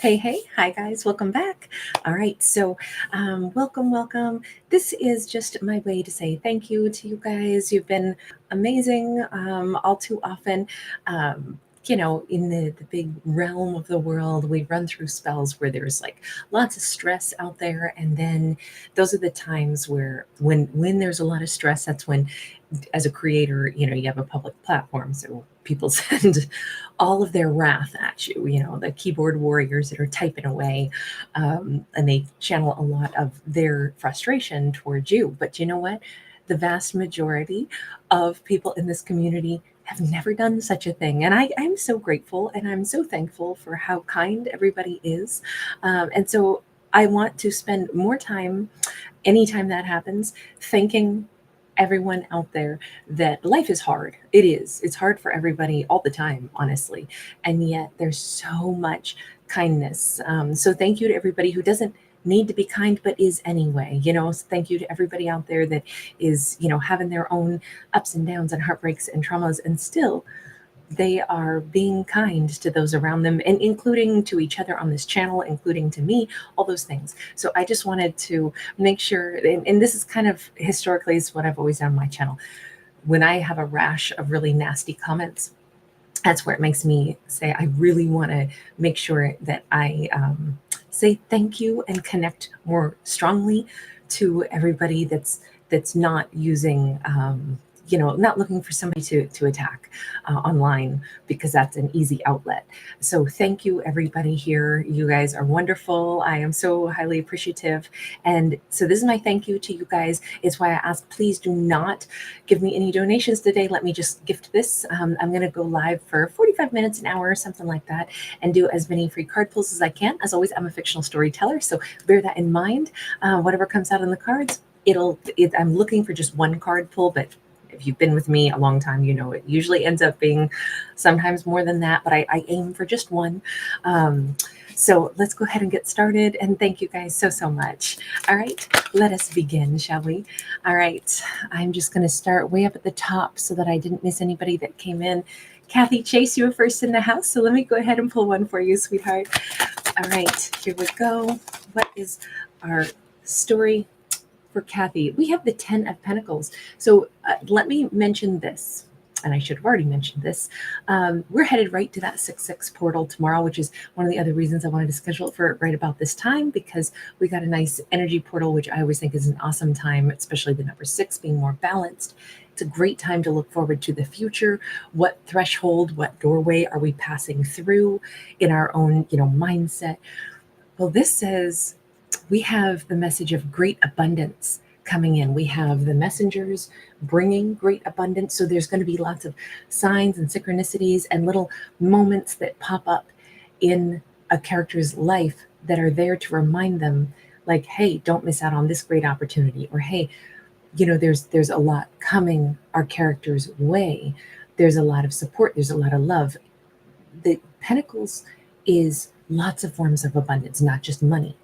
Hey, hi guys, welcome back. All right, so welcome. This is just my way to say thank you to you guys. You've been amazing all too often. In the big realm of the world, we run through spells where there's like lots of stress out there. And then those are the times where when there's a lot of stress, that's when as a creator, you have a public platform. So people send all of their wrath at you, the keyboard warriors that are typing away, and they channel a lot of their frustration towards you. But you know what? The vast majority of people in this community have never done such a thing. And I'm so grateful and I'm so thankful for how kind everybody is. And so I want to spend more time, anytime that happens, thanking everyone out there that life is hard. It is. It's hard for everybody all the time, honestly. And yet there's so much kindness. So thank you to everybody who doesn't need to be kind but is anyway. So thank you to everybody out there that is, having their own ups and downs and heartbreaks and traumas, and still they are being kind to those around them, and including to each other on this channel, including to me, all those things. So I just wanted to make sure, and this is kind of historically is what I've always done on my channel. When I have a rash of really nasty comments, that's where it makes me say I really want to make sure that I say thank you and connect more strongly to everybody that's not using not looking for somebody to attack online, because that's an easy outlet. So thank you, everybody here. You guys are wonderful. I am so highly appreciative. And so this is my thank you to you guys. It's why I ask, please do not give me any donations today. Let me just gift this. I'm going to go live for 45 minutes, an hour, something like that, and do as many free card pulls as I can. As always, I'm a fictional storyteller, so bear that in mind. Whatever comes out on the cards, I'm looking for just one card pull, but if you've been with me a long time, it usually ends up being sometimes more than that, but I aim for just one. So let's go ahead and get started. And thank you guys so much. All right, let us begin, shall we? All right, I'm just going to start way up at the top so that I didn't miss anybody that came in. Kathy Chase, you were first in the house, so let me go ahead and pull one for you, sweetheart. All right, here we go. What is our story for Kathy? We have the 10 of Pentacles. So let me mention this, and I should have already mentioned this. We're headed right to that 6/6 portal tomorrow, which is one of the other reasons I wanted to schedule it for right about this time, because we got a nice energy portal, which I always think is an awesome time, especially the number 6 being more balanced. It's a great time to look forward to the future. What threshold, what doorway are we passing through in our own, mindset? Well, this says we have the message of great abundance coming in. We have the messengers bringing great abundance. So there's going to be lots of signs and synchronicities and little moments that pop up in a character's life that are there to remind them, like, hey, don't miss out on this great opportunity. Or, hey, there's a lot coming our character's way. There's a lot of support. There's a lot of love. The Pentacles is lots of forms of abundance, not just money.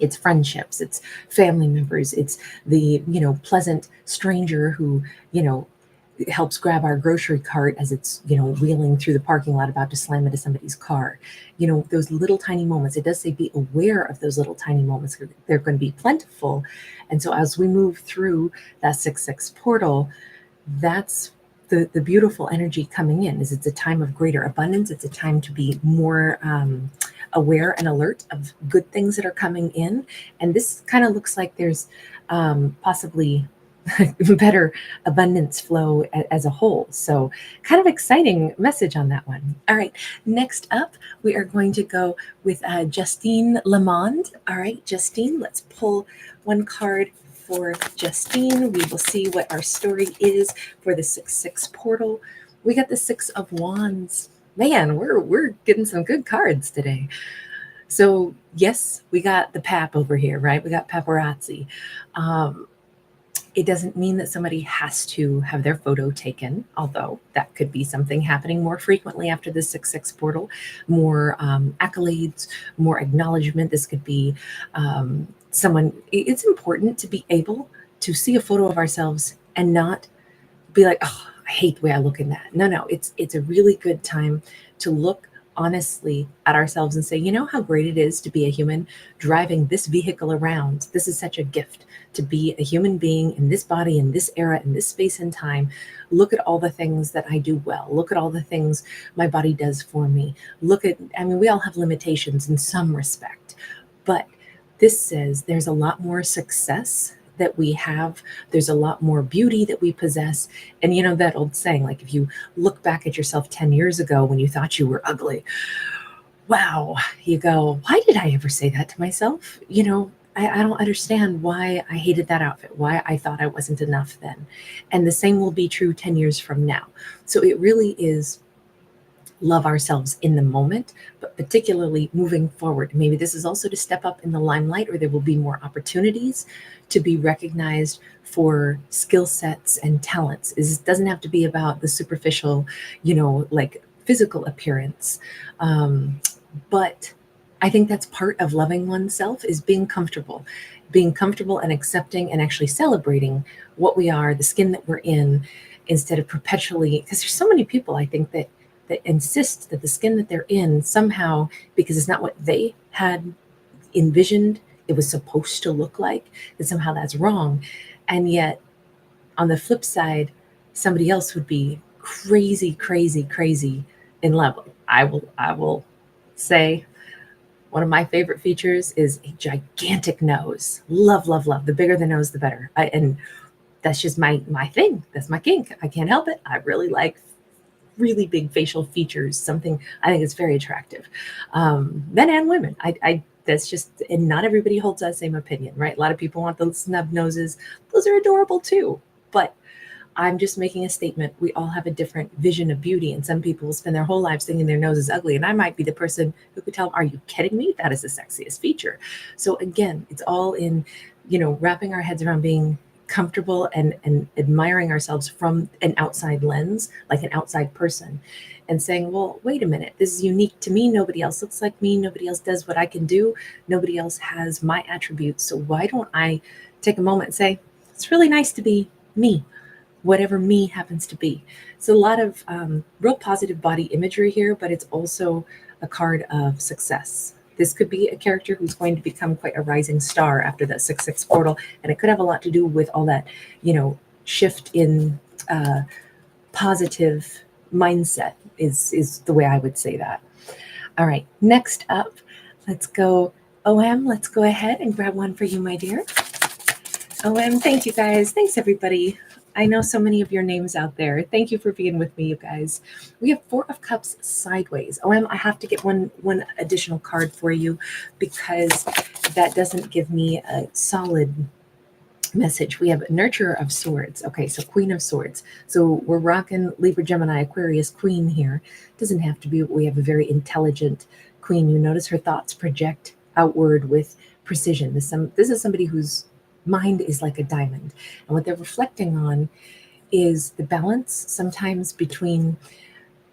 It's friendships, it's family members, it's the, pleasant stranger who, helps grab our grocery cart as it's, wheeling through the parking lot about to slam into somebody's car. Those little tiny moments. It does say be aware of those little tiny moments. They're going to be plentiful. And so as we move through that 6/6 portal, that's the beautiful energy coming in. Is it's a time of greater abundance. It's a time to be more aware and alert of good things that are coming in. And this kind of looks like there's possibly better abundance flow as a whole. So kind of exciting message on that one. All right, next up, we are going to go with Justine Leemond. All right, Justine, let's pull one card for Justine. We will see what our story is for the 6/6 portal. We got the 6 of Wands. Man, we're getting some good cards today. So yes, we got the pap over here, right? We got paparazzi. It doesn't mean that somebody has to have their photo taken, although that could be something happening more frequently after the 6/6 portal. More accolades, more acknowledgement. This could be someone. It's important to be able to see a photo of ourselves and not be like, oh, I hate the way I look in that. No, it's a really good time to look honestly at ourselves and say, you know how great it is to be a human driving this vehicle around. This is such a gift to be a human being in this body, in this era, in this space and time. Look at all the things that I do well. Look at all the things my body does for me. Look at, I mean, we all have limitations in some respect, but this says there's a lot more success that we have. There's a lot more beauty that we possess. And you know, that old saying, like if you look back at yourself 10 years ago when you thought you were ugly, wow, you go, why did I ever say that to myself? You know, I don't understand why I hated that outfit, why I thought I wasn't enough then. And the same will be true 10 years from now. So it really is love ourselves in the moment, but particularly moving forward. Maybe this is also to step up in the limelight, or there will be more opportunities to be recognized for skill sets and talents. It doesn't have to be about the superficial, you know, like physical appearance. But I think that's part of loving oneself, is being comfortable and accepting and actually celebrating what we are, the skin that we're in, instead of perpetually, because there's so many people I think that insist that the skin that they're in somehow, because it's not what they had envisioned it was supposed to look like, that somehow that's wrong. And yet on the flip side, somebody else would be crazy, crazy, crazy in love. I will say one of my favorite features is a gigantic nose. Love, love, love. The bigger the nose, the better. And that's just my thing. That's my kink. I can't help it. I really like really big facial features. Something I think is very attractive. Men and women. I that's just, and not everybody holds that same opinion, right? A lot of people want those snub noses. Those are adorable too. But I'm just making a statement. We all have a different vision of beauty, and some people spend their whole lives thinking their nose is ugly. And I might be the person who could tell them, are you kidding me? That is the sexiest feature. So again, it's all in, you know, wrapping our heads around being comfortable and admiring ourselves from an outside lens, like an outside person, and saying, well, wait a minute, this is unique to me. Nobody else looks like me. Nobody else does what I can do. Nobody else has my attributes. So why don't I take a moment and say, it's really nice to be me, whatever me happens to be. So a lot of real positive body imagery here, but it's also a card of success. This could be a character who's going to become quite a rising star after that 6/6 portal. And it could have a lot to do with all that, you know, shift in positive mindset is the way I would say that. All right, next up, let's go OM. Let's go ahead and grab one for you, my dear. OM, thank you guys. Thanks, everybody. I know so many of your names out there. Thank you for being with me, you guys. We have 4 of Cups sideways. OM, I have to get one additional card for you because that doesn't give me a solid message. We have Nurturer of Swords. Okay, so Queen of Swords. So we're rocking Libra, Gemini, Aquarius, Queen here. Doesn't have to be. We have a very intelligent Queen. You notice her thoughts project outward with precision. This is somebody whose mind is like a diamond. And what they're reflecting on is the balance sometimes between,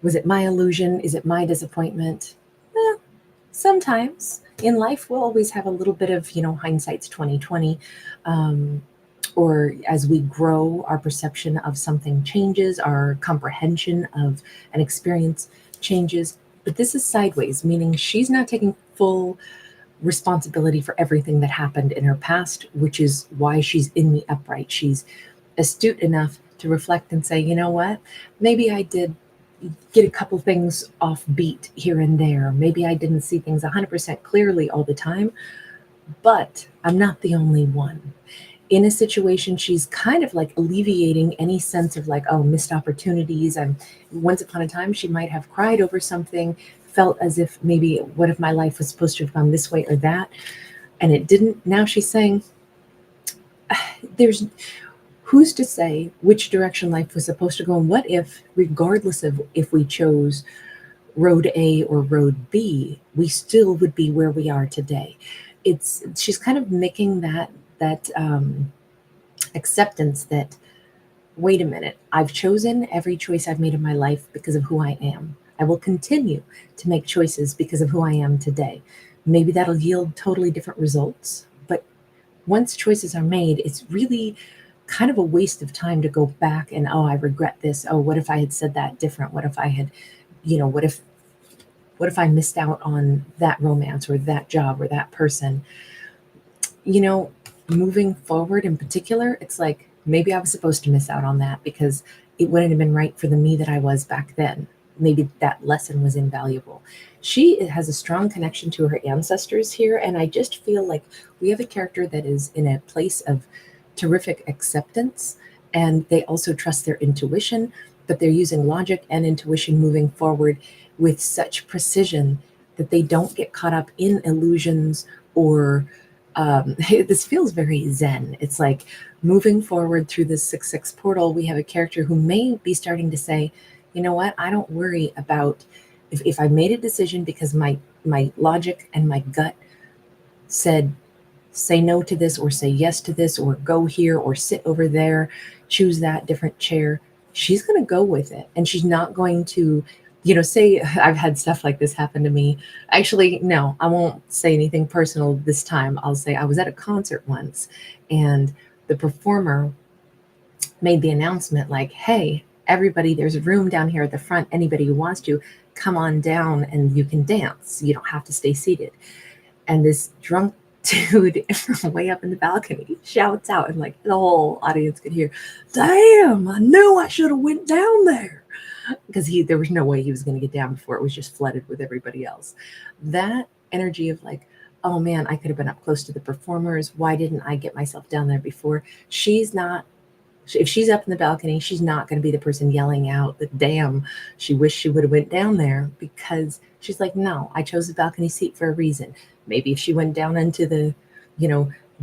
was it my illusion? Is it my disappointment? Sometimes in life, we'll always have a little bit of, you know, hindsight's 2020. Or as we grow, our perception of something changes, our comprehension of an experience changes. But this is sideways, meaning she's not taking full responsibility for everything that happened in her past, which is why she's in the upright. She's astute enough to reflect and say, you know what, maybe I did get a couple things off beat here and there. Maybe I didn't see things 100% clearly all the time, but I'm not the only one. In a situation, she's kind of like alleviating any sense of like, oh, missed opportunities. And once upon a time, she might have cried over something, felt as if maybe what if my life was supposed to have gone this way or that, and it didn't. Now she's saying, there's who's to say which direction life was supposed to go, and what if, regardless of if we chose road A or road B, we still would be where we are today. She's kind of making that acceptance that, wait a minute, I've chosen every choice I've made in my life because of who I am. I will continue to make choices because of who I am today. Maybe that'll yield totally different results, but once choices are made, it's really kind of a waste of time to go back and, oh, I regret this. Oh, what if I had said that different? What if I had, what if What if I missed out on that romance or that job or that person? You know, moving forward in particular, it's like maybe I was supposed to miss out on that because it wouldn't have been right for the me that I was back then. Maybe that lesson was invaluable. She has a strong connection to her ancestors here, and I just feel like we have a character that is in a place of terrific acceptance, and they also trust their intuition, but they're using logic and intuition moving forward with such precision that they don't get caught up in illusions or this feels very zen. It's like moving forward through this 6-6 portal, we have a character who may be starting to say, you know what, I don't worry about if I made a decision because my logic and my gut said say no to this or say yes to this or go here or sit over there, choose that different chair. She's going to go with it, and she's not going to, say I've had stuff like this happen to me. Actually, no, I won't say anything personal this time. I'll say I was at a concert once, and the performer made the announcement like, hey, everybody, there's a room down here at the front. Anybody who wants to, come on down and you can dance. You don't have to stay seated. And this drunk dude from way up in the balcony shouts out, and like the whole audience could hear, damn, I knew I should have went down there, because there was no way he was going to get down before it was just flooded with everybody else. That energy of like, oh man, I could have been up close to the performers. Why didn't I get myself down there before? If she's up in the balcony, she's not going to be the person yelling out that, damn, she wished she would have went down there, because she's like, no, I chose the balcony seat for a reason. Maybe if she went down into the,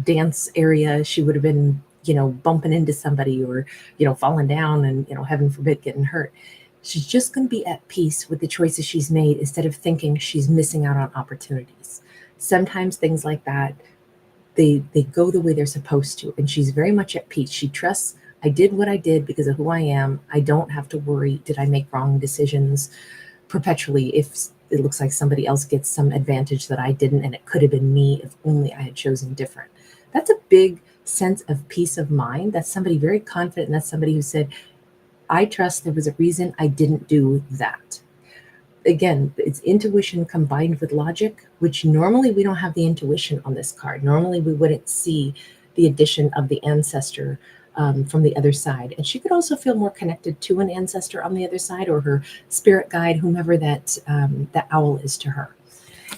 dance area, she would have been, bumping into somebody or, falling down and, heaven forbid, getting hurt. She's just going to be at peace with the choices she's made instead of thinking she's missing out on opportunities. Sometimes things like that, they go the way they're supposed to, and she's very much at peace. She trusts, I did what I did because of who I am. I don't have to worry, did I make wrong decisions perpetually if it looks like somebody else gets some advantage that I didn't, and it could have been me if only I had chosen different. That's a big sense of peace of mind. That's somebody very confident, and that's somebody who said, I trust there was a reason I didn't do that. Again, it's intuition combined with logic, which normally we don't have the intuition on this card. Normally we wouldn't see the addition of the ancestor from the other side. And she could also feel more connected to an ancestor on the other side, or her spirit guide, whomever that owl is to her.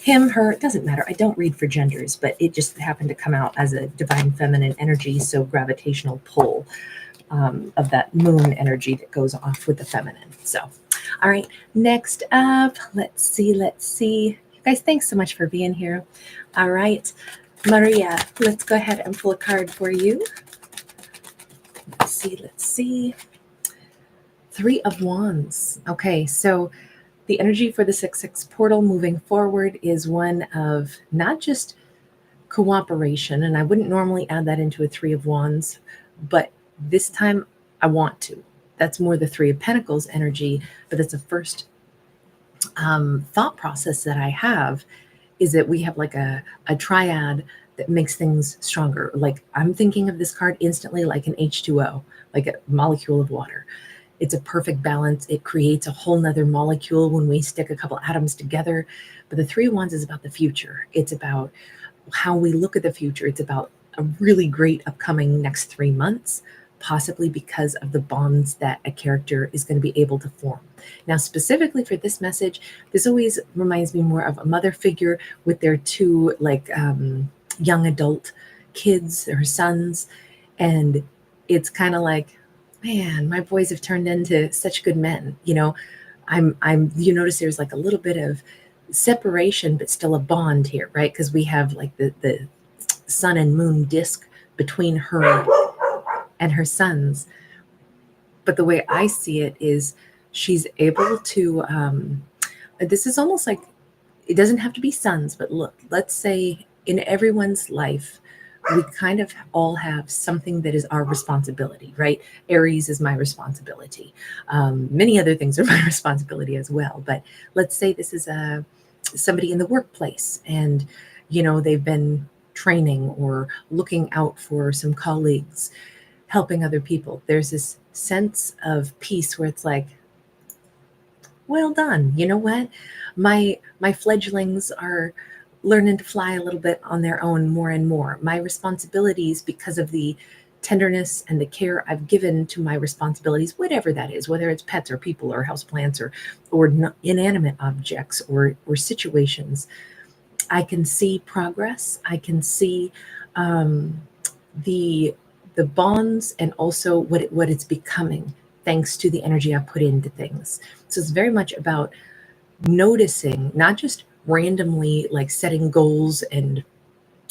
Him, her, it doesn't matter. I don't read for genders, but it just happened to come out as a divine feminine energy, so gravitational pull of that moon energy that goes off with the feminine. So, all right, next up, let's see. You guys, thanks so much for being here. All right, Maria, let's go ahead and pull a card for you. Let's see. 3 of Wands. Okay, so the energy for the 6-6 portal moving forward is one of not just cooperation, and I wouldn't normally add that into a 3 of Wands, but this time I want to. That's more the 3 of Pentacles energy, but it's a first thought process that I have, is that we have like a triad that makes things stronger. Like I'm thinking of this card instantly like an H2O, like a molecule of water. It's a perfect balance. It creates a whole nother molecule when we stick a couple atoms together. But the 3 of Wands is about the future. It's about how we look at the future. It's about a really great upcoming next 3 months, possibly because of the bonds that a character is going to be able to form. Now, specifically for this message, this always reminds me more of a mother figure with their 2 young adult kids, her sons, and it's kind of like, man, my boys have turned into such good men. I'm you notice there's like a little bit of separation, but still a bond here, right? Because we have like the sun and moon disc between her and her sons. But the way I see it is she's able to, this is almost like, it doesn't have to be sons, but look, let's say in everyone's life, we kind of all have something that is our responsibility, right? Aries is my responsibility. Many other things are my responsibility as well. But let's say this is somebody in the workplace, and they've been training or looking out for some colleagues, helping other people. There's this sense of peace where it's like, Well done. You know what? My fledglings are learning to fly a little bit on their own more and more. My responsibilities, because of the tenderness and the care I've given to my responsibilities, whatever that is, whether it's pets or people or houseplants or inanimate objects or situations, I can see progress. I can see um, the the bonds and also what it's becoming thanks to the energy I put into things. So it's very much about noticing, not just randomly like setting goals and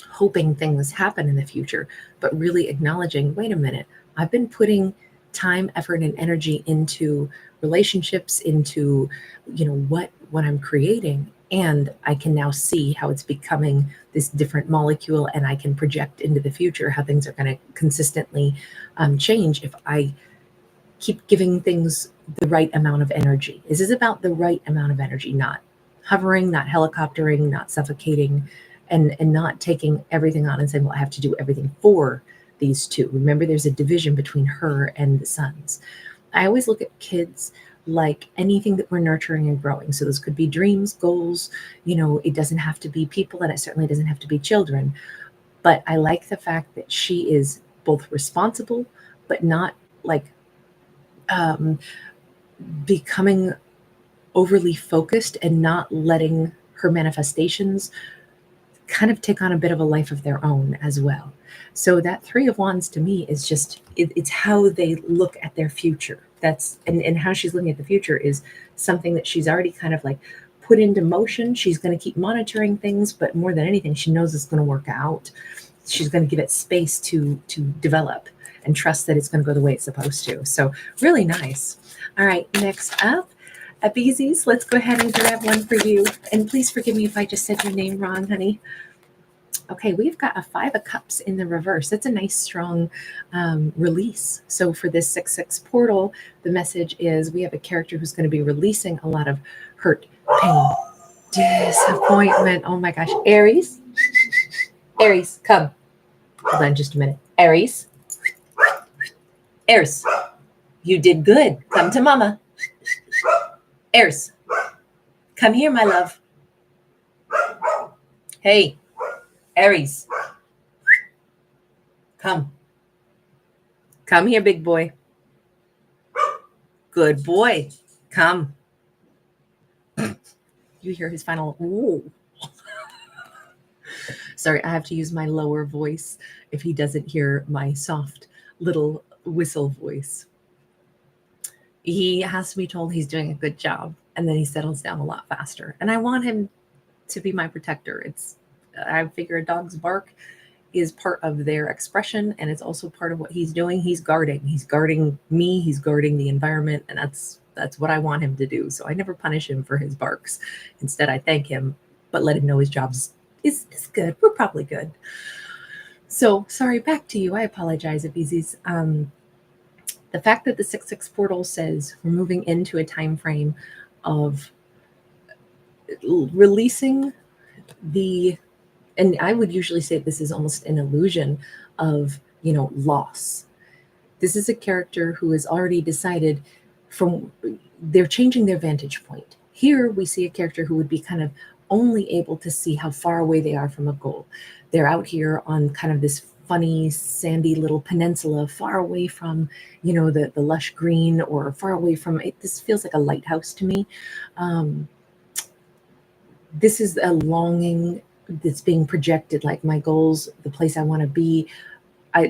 hoping things happen in the future, but really acknowledging, wait a minute, I've been putting time, effort, and energy into relationships, into what I'm creating. And I can now see how it's becoming this different molecule, and I can project into the future how things are going to consistently change if I keep giving things the right amount of energy. This is about the right amount of energy, not hovering, not helicoptering, not suffocating, and not taking everything on and saying, well, I have to do everything for these two. Remember, there's a division between her and the sons. I always look at kids like anything that we're nurturing and growing. So those could be dreams, goals, it doesn't have to be people, and it certainly doesn't have to be children. But I like the fact that she is both responsible, but not like um, becoming overly focused and not letting her manifestations kind of take on a bit of a life of their own as well. So that Three of Wands to me is just it's how they look at their future. That's and how she's looking at the future is something that she's already kind of like put into motion. She's going to keep monitoring things, but more than anything, she knows it's going to work out. She's going to give it space to develop and trust that it's going to go the way it's supposed to. So really nice. All right, next up, Abes, let's go ahead and grab one for you. And please forgive me if I just said your name wrong, honey. Okay, we've got a Five of Cups in the reverse. That's a nice, strong release. So for this 6/6 portal, the message is we have a character who's going to be releasing a lot of hurt, pain, disappointment. Oh my gosh. Aries, Aries, come. Hold on just a minute. Aries, Aries, you did good. Come to mama. Aries, come here, my love. Hey, Aries, come. Come here, big boy. Good boy. Come. You hear his final ooh. Sorry, I have to use my lower voice if he doesn't hear my soft little whistle voice. He has to be told he's doing a good job, and then he settles down a lot faster. And I want him to be my protector. I figure a dog's bark is part of their expression, and it's also part of what he's doing. He's guarding me, he's guarding the environment, and that's what I want him to do. So I never punish him for his barks. Instead, I thank him, but let him know his job is good. We're probably good. So sorry, back to you. I apologize, Abes. The fact that the 6/6 portal says we're moving into a time frame of releasing and I would usually say this is almost an illusion of, loss. This is a character who has already decided they're changing their vantage point. Here we see a character who would be kind of only able to see how far away they are from a goal. They're out here on kind of this funny, sandy little peninsula, far away from, the lush green, or far away from it. This feels like a lighthouse to me. This is a longing that's being projected, like my goals, the place I want to be,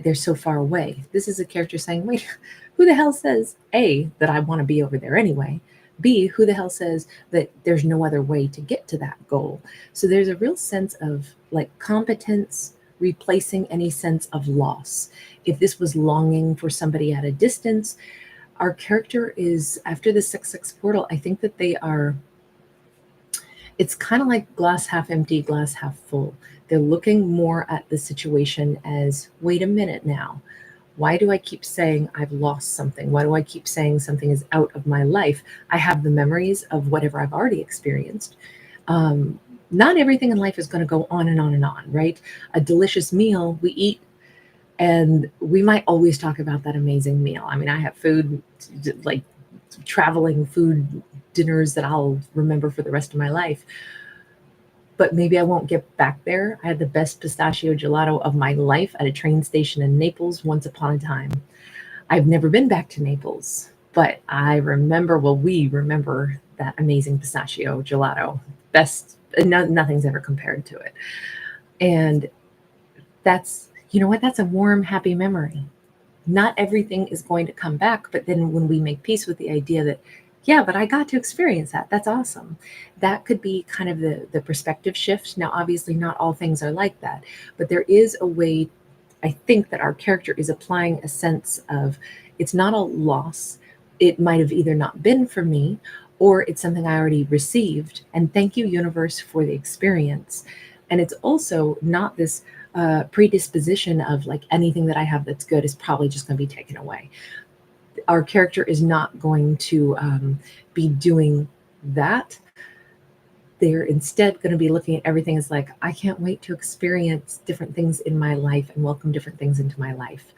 they're so far away. This is a character saying, wait, who the hell says, A, that I want to be over there anyway? B, who the hell says that there's no other way to get to that goal? So there's a real sense of like competence replacing any sense of loss. If this was longing for somebody at a distance, our character is, after the 6/6 portal, I think that it's kind of like glass half empty, glass half full. They're looking more at the situation as, wait a minute now. Why do I keep saying I've lost something? Why do I keep saying something is out of my life? I have the memories of whatever I've already experienced. Not everything in life is going to go on and on and on, right? A delicious meal we eat, and we might always talk about that amazing meal. I mean, I have food like traveling food dinners that I'll remember for the rest of my life. But maybe I won't get back there. I had the best pistachio gelato of my life at a train station in Naples once upon a time. I've never been back to Naples, but I remember, well, we remember that amazing pistachio gelato. Best, nothing's ever compared to it. And that's, you know what, that's a warm, happy memory. Not everything is going to come back, but then when we make peace with the idea that, yeah, but I got to experience that, that's awesome. That could be kind of the perspective shift. Now, obviously, not all things are like that, but there is a way, I think, that our character is applying a sense of it's not a loss. It might have either not been for me, or it's something I already received. And thank you, universe, for the experience. And it's also not this predisposition of like anything that I have that's good is probably just going to be taken away. Our character is not going to be doing that. They're instead going to be looking at everything as like, I can't wait to experience different things in my life and welcome different things into my life.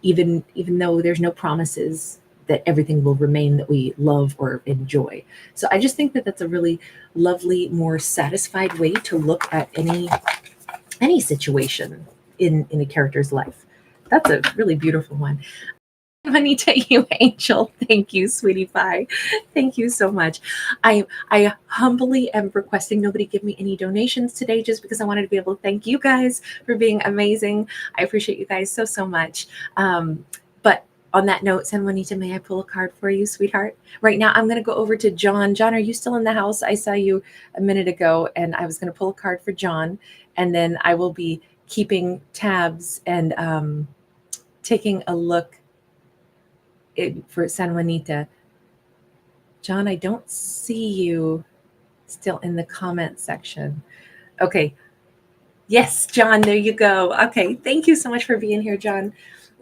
Even though there's no promises that everything will remain that we love or enjoy. So I just think that that's a really lovely, more satisfied way to look at any situation in a character's life. That's a really beautiful one. Juanita, you angel. Thank you, sweetie pie. Thank you so much. I humbly am requesting nobody give me any donations today just because I wanted to be able to thank you guys for being amazing. I appreciate you guys so much. But on that note, SanJuanita, may I pull a card for you, sweetheart? Right now, I'm going to go over to John. John, are you still in the house? I saw you a minute ago, and I was going to pull a card for John, and then I will be keeping tabs and taking a look for SanJuanita. John, I don't see you still in the comment section. Okay. Yes, John, there you go. Okay. Thank you so much for being here, John.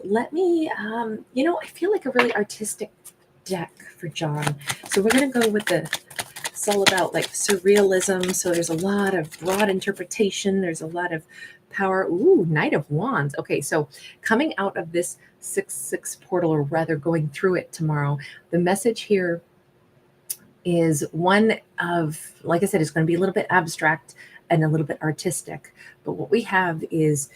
Let me, I feel like a really artistic deck for John. So we're going to go with it's all about like surrealism. So there's a lot of broad interpretation. There's a lot of power. Ooh, Knight of Wands. Okay. So coming out of this 6/6 portal, or rather going through it tomorrow, the message here is one of, like I said, it's going to be a little bit abstract and a little bit artistic. But what we have is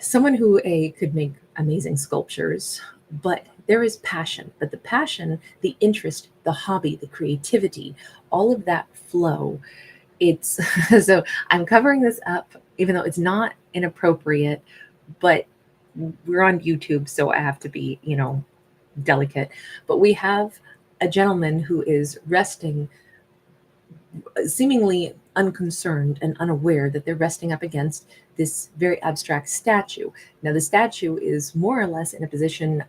someone who could make amazing sculptures, but there is passion. But the passion, the interest, the hobby, the creativity, all of that flow. It's so I'm covering this up, even though it's not inappropriate, but we're on YouTube, so I have to be, delicate. But we have a gentleman who is resting, seemingly unconcerned and unaware that they're resting up against this very abstract statue. Now, the statue is more or less in a position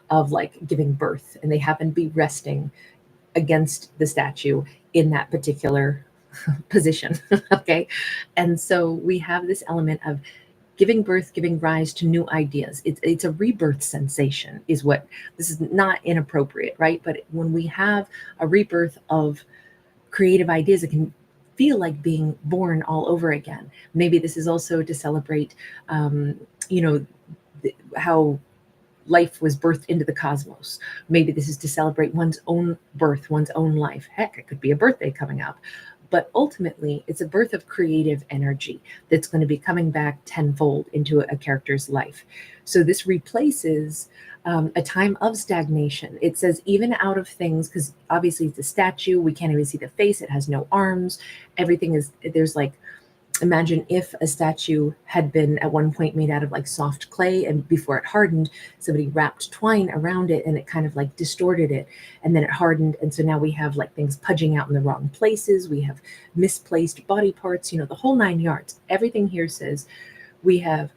of like giving birth, and they happen to be resting against the statue in that particular position. Okay. And so we have this element of giving birth, giving rise to new ideas. It's a rebirth sensation is what, this is not inappropriate, right? But when we have a rebirth of creative ideas, it can feel like being born all over again. Maybe this is also to celebrate, how life was birthed into the cosmos. Maybe this is to celebrate one's own birth, one's own life. Heck, it could be a birthday coming up. But ultimately, it's a birth of creative energy that's going to be coming back tenfold into a character's life. So this replaces a time of stagnation. It says even out of things, because obviously it's a statue, we can't even see the face, it has no arms, everything is, there's like, imagine if a statue had been at one point made out of like soft clay, and before it hardened, somebody wrapped twine around it and it kind of like distorted it, and then it hardened. And so now we have like things pudging out in the wrong places. We have misplaced body parts, the whole 9 yards. Everything here says we have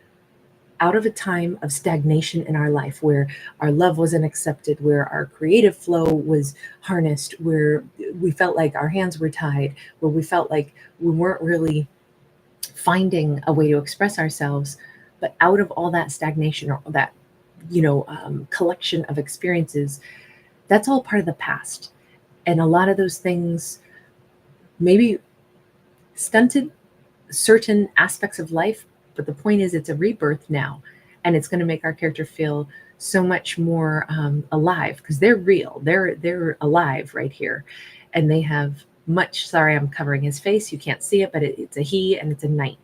out of a time of stagnation in our life where our love wasn't accepted, where our creative flow was harnessed, where we felt like our hands were tied, where we felt like we weren't really finding a way to express ourselves. But out of all that stagnation, or that collection of experiences, that's all part of the past. And a lot of those things maybe stunted certain aspects of life, but the point is it's a rebirth now. and it's going to make our character feel so much more alive, because they're real. They're alive right here, and they have much. Sorry, I'm covering his face. You can't see it, but it's a he and it's a knight.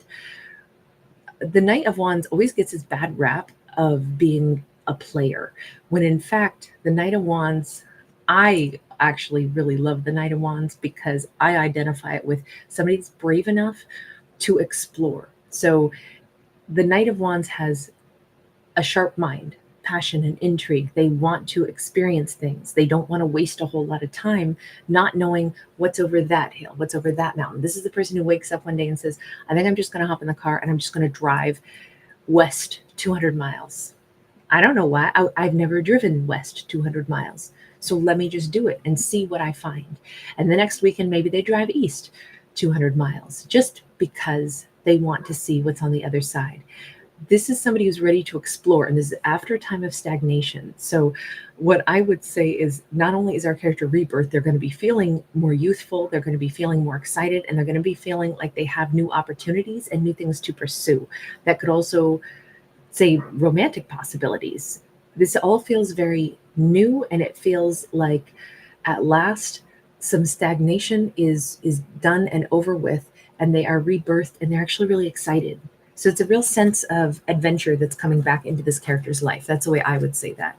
The Knight of Wands always gets his bad rap of being a player, when in fact, the Knight of Wands, I actually really love the Knight of Wands because I identify it with somebody that's brave enough to explore. So the Knight of Wands has a sharp mind, passion, and intrigue. They want to experience things. They don't want to waste a whole lot of time not knowing what's over that hill, what's over that mountain. This is the person who wakes up one day and says, I think I'm just going to hop in the car and I'm just going to drive west 200 miles. I don't know why. I've never driven west 200 miles. So let me just do it and see what I find. And the next weekend, maybe they drive east 200 miles just because they want to see what's on the other side. This is somebody who's ready to explore, and this is after a time of stagnation. So what I would say is, not only is our character rebirth, they're going to be feeling more youthful, they're going to be feeling more excited, and they're going to be feeling like they have new opportunities and new things to pursue. That could also say romantic possibilities. This all feels very new, and it feels like at last some stagnation is done and over with, and they are rebirthed, and they're actually really excited. So it's a real sense of adventure that's coming back into this character's life. That's the way I would say that.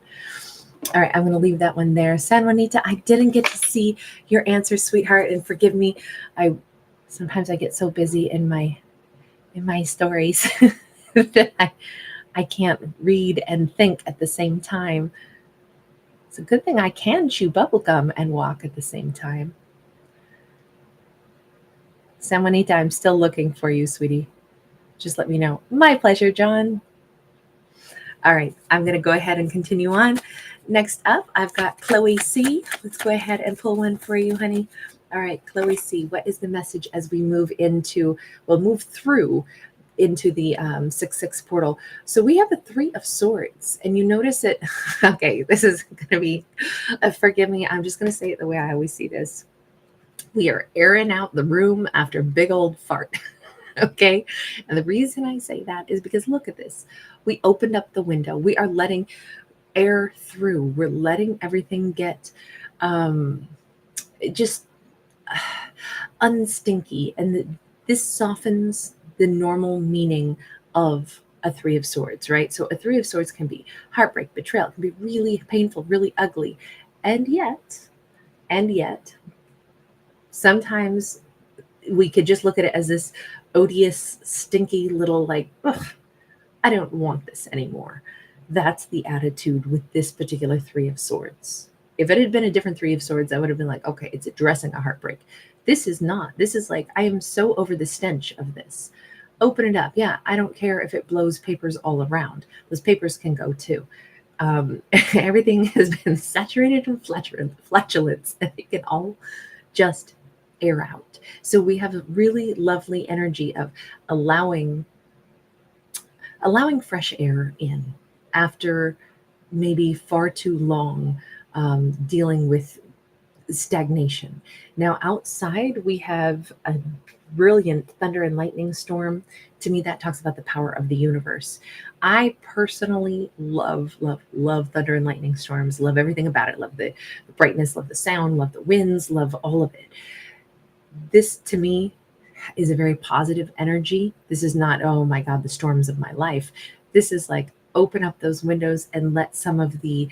All right, I'm going to leave that one there. SanJuanita, I didn't get to see your answer, sweetheart, and forgive me. Sometimes I get so busy in my stories that I can't read and think at the same time. It's a good thing I can chew bubblegum and walk at the same time. SanJuanita, I'm still looking for you, sweetie. Just let me know. My pleasure, John. All right, I'm going to go ahead and continue on. Next up, I've got Chloe C. Let's go ahead and pull one for you, honey. All right, Chloe C., what is the message as we move through into the 6/6 portal? So we have the 3 of Swords, and you notice it. Okay, this is going to be, forgive me, I'm just going to say it the way I always see this. We are airing out the room after a big old fart. Okay. And the reason I say that is because look at this. We opened up the window. We are letting air through. We're letting everything get just unstinky. And this softens the normal meaning of a 3 of Swords, right? So a 3 of Swords can be heartbreak, betrayal. It can be really painful, really ugly. And yet, sometimes we could just look at it as this odious, stinky little like, ugh, I don't want this anymore. That's the attitude with this particular 3 of Swords. If it had been a different 3 of Swords, I would have been like, okay, it's addressing a heartbreak. This is not. This is like, I am so over the stench of this. Open it up. Yeah, I don't care if it blows papers all around. Those papers can go too. Everything has been saturated in flatulence, and it can all just air out. So we have a really lovely energy of allowing fresh air in after maybe far too long dealing with stagnation. Now outside we have a brilliant thunder and lightning storm. To me, that talks about the power of the universe. I personally love thunder and lightning storms, love everything about it, love the brightness, love the sound, love the winds, love all of it. This to me is a very positive energy. This is not, oh my God, the storms of my life. This is like, open up those windows and let some of the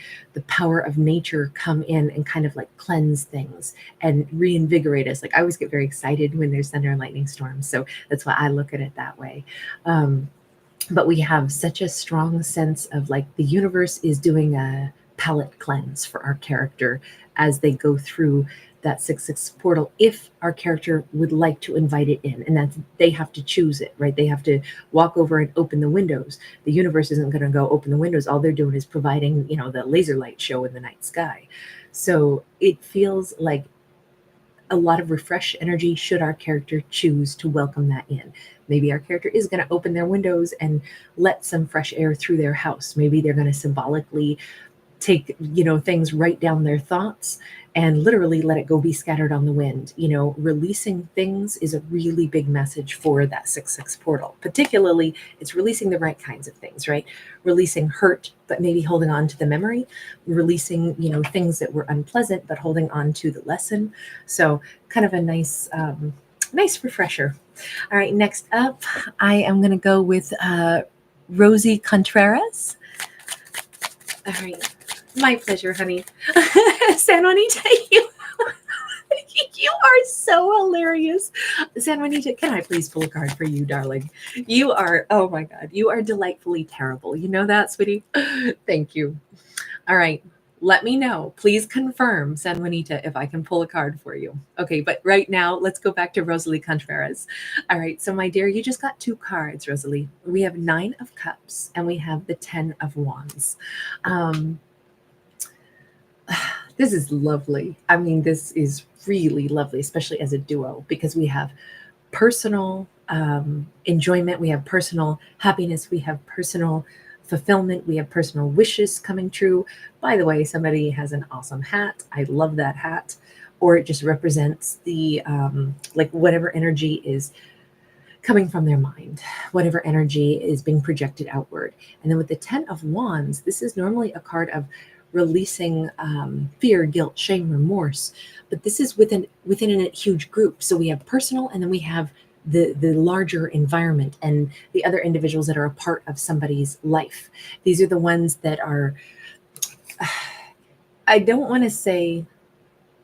power of nature come in and kind of like cleanse things and reinvigorate us. Like I always get very excited when there's thunder and lightning storms. So that's why I look at it that way. But we have such a strong sense of like the universe is doing a palate cleanse for our character as they go through that 6/6 portal, if our character would like to invite it in. And that's, they have to choose it, right? They have to walk over and open the windows. The universe isn't going to go open the windows. All they're doing is providing, the laser light show in the night sky. So it feels like a lot of refreshed energy should our character choose to welcome that in. Maybe our character is going to open their windows and let some fresh air through their house. Maybe they're going to symbolically take, things, write down their thoughts and literally let it go be scattered on the wind. Releasing things is a really big message for that 6-6 portal. Particularly, it's releasing the right kinds of things, right? Releasing hurt, but maybe holding on to the memory, releasing, things that were unpleasant, but holding on to the lesson. So kind of a nice refresher. All right, next up, I am going to go with Rosie Contras. All right. My pleasure, honey. SanJuanita, you are so hilarious. SanJuanita, can I please pull a card for you, darling? You are, oh my God, you are delightfully terrible. You know that, sweetie? Thank you. All right. Let me know. Please confirm, SanJuanita, if I can pull a card for you. Okay, but right now, let's go back to Rosalie Contreras. All right, so my dear, you just got 2 cards, Rosalie. We have 9 of Cups, and we have the 10 of Wands. This is lovely. I mean, this is really lovely, especially as a duo, because we have personal enjoyment, we have personal happiness, we have personal fulfillment, we have personal wishes coming true. By the way, somebody has an awesome hat. I love that hat. Or it just represents the like whatever energy is coming from their mind, whatever energy is being projected outward. And then with the 10 of Wands, this is normally a card of releasing fear, guilt, shame, remorse. But this is within a huge group. So we have personal, and then we have the larger environment and the other individuals that are a part of somebody's life. These are the ones that are, I don't want to say,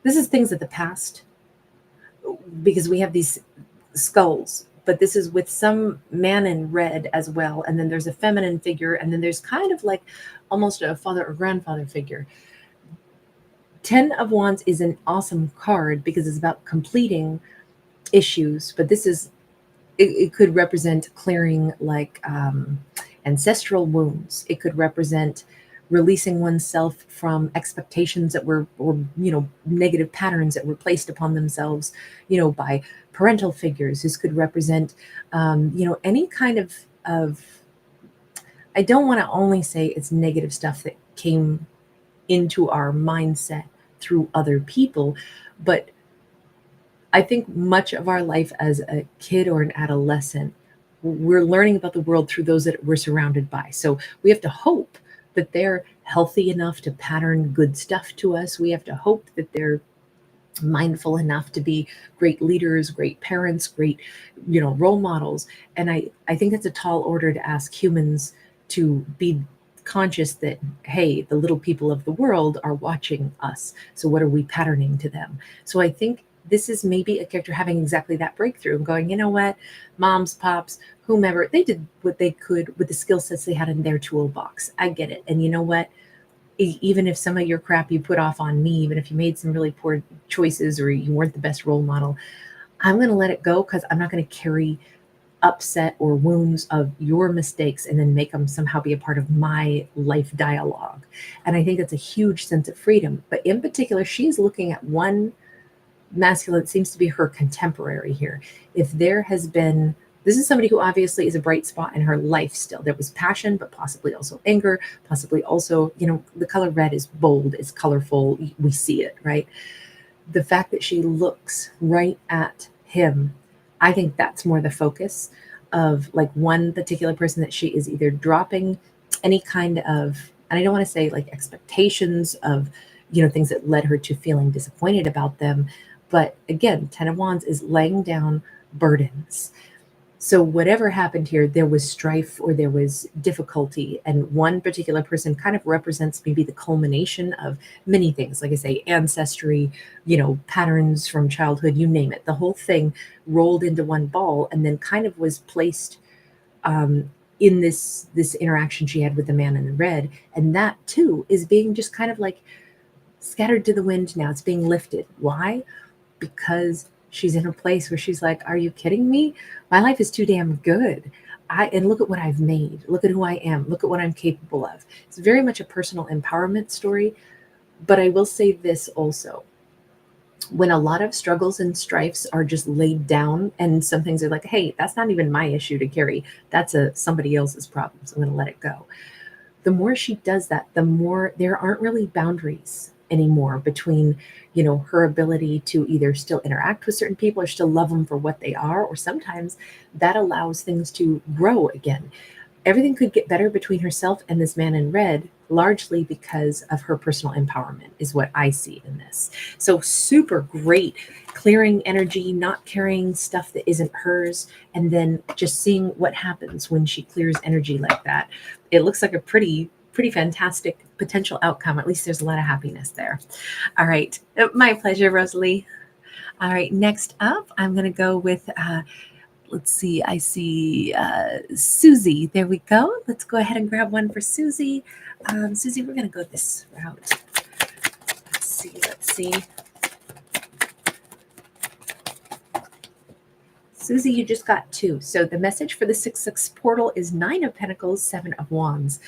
this is things of the past, because we have these skulls, but this is with some man in red as well. And then there's a feminine figure, and then there's kind of like almost a father or grandfather figure. 10 of Wands is an awesome card because it's about completing issues, but this is, it could represent clearing like ancestral wounds. It could represent releasing oneself from expectations that were, or negative patterns that were placed upon themselves, by parental figures. This could represent, any kind of, I don't want to only say it's negative stuff that came into our mindset through other people, but I think much of our life as a kid or an adolescent, we're learning about the world through those that we're surrounded by. So we have to hope that they're healthy enough to pattern good stuff to us. We have to hope that they're mindful enough to be great leaders, great parents, great, role models. And I think it's a tall order to ask humans to be conscious that, hey, the little people of the world are watching us. So what are we patterning to them? So I think this is maybe a character having exactly that breakthrough and going, you know what, moms, pops, whomever, they did what they could with the skill sets they had in their toolbox. I get it. And you know what? Even if some of your crap you put off on me, even if you made some really poor choices or you weren't the best role model, I'm going to let it go, because I'm not going to carry upset or wounds of your mistakes and then make them somehow be a part of my life dialogue. And I think that's a huge sense of freedom. But in particular, she's looking at one masculine, it seems to be her contemporary here. If there has been, this is somebody who obviously is a bright spot in her life still. There was passion, but possibly also anger, possibly also, the color red is bold, it's colorful, we see it, right? The fact that she looks right at him, I think that's more the focus of like one particular person, that she is either dropping any kind of, and I don't want to say like expectations of, things that led her to feeling disappointed about them. But again, 10 of Wands is laying down burdens. So whatever happened here, there was strife or there was difficulty. And one particular person kind of represents maybe the culmination of many things. Like I say, ancestry, patterns from childhood, you name it. The whole thing rolled into one ball and then kind of was placed in this interaction she had with the man in the red. And that too is being just kind of like scattered to the wind now. It's being lifted. Why? Because she's in a place where she's like, are you kidding me? My life is too damn good. And look at what I've made. Look at who I am. Look at what I'm capable of. It's very much a personal empowerment story. But I will say this also. When a lot of struggles and strifes are just laid down, and some things are like, hey, that's not even my issue to carry. That's somebody else's problem. So I'm going to let it go. the more she does that, the more there aren't really boundaries anymore between, her ability to either still interact with certain people or still love them for what they are, or sometimes that allows things to grow again. Everything could get better between herself and this man in red, largely because of her personal empowerment, is what I see in this. So, super great clearing energy, not carrying stuff that isn't hers, and then just seeing what happens when she clears energy like that. It looks like a pretty fantastic potential outcome. At least there's a lot of happiness there. All right. My pleasure, Rosalie. All right. Next up, I'm going to go with let's see, I see Susie. There we go. Let's go ahead and grab one for Susie. Susie, we're going to go this route. Let's see. Susie, you just got two. So the message for the 6/6 portal is 9 of Pentacles, 7 of Wands.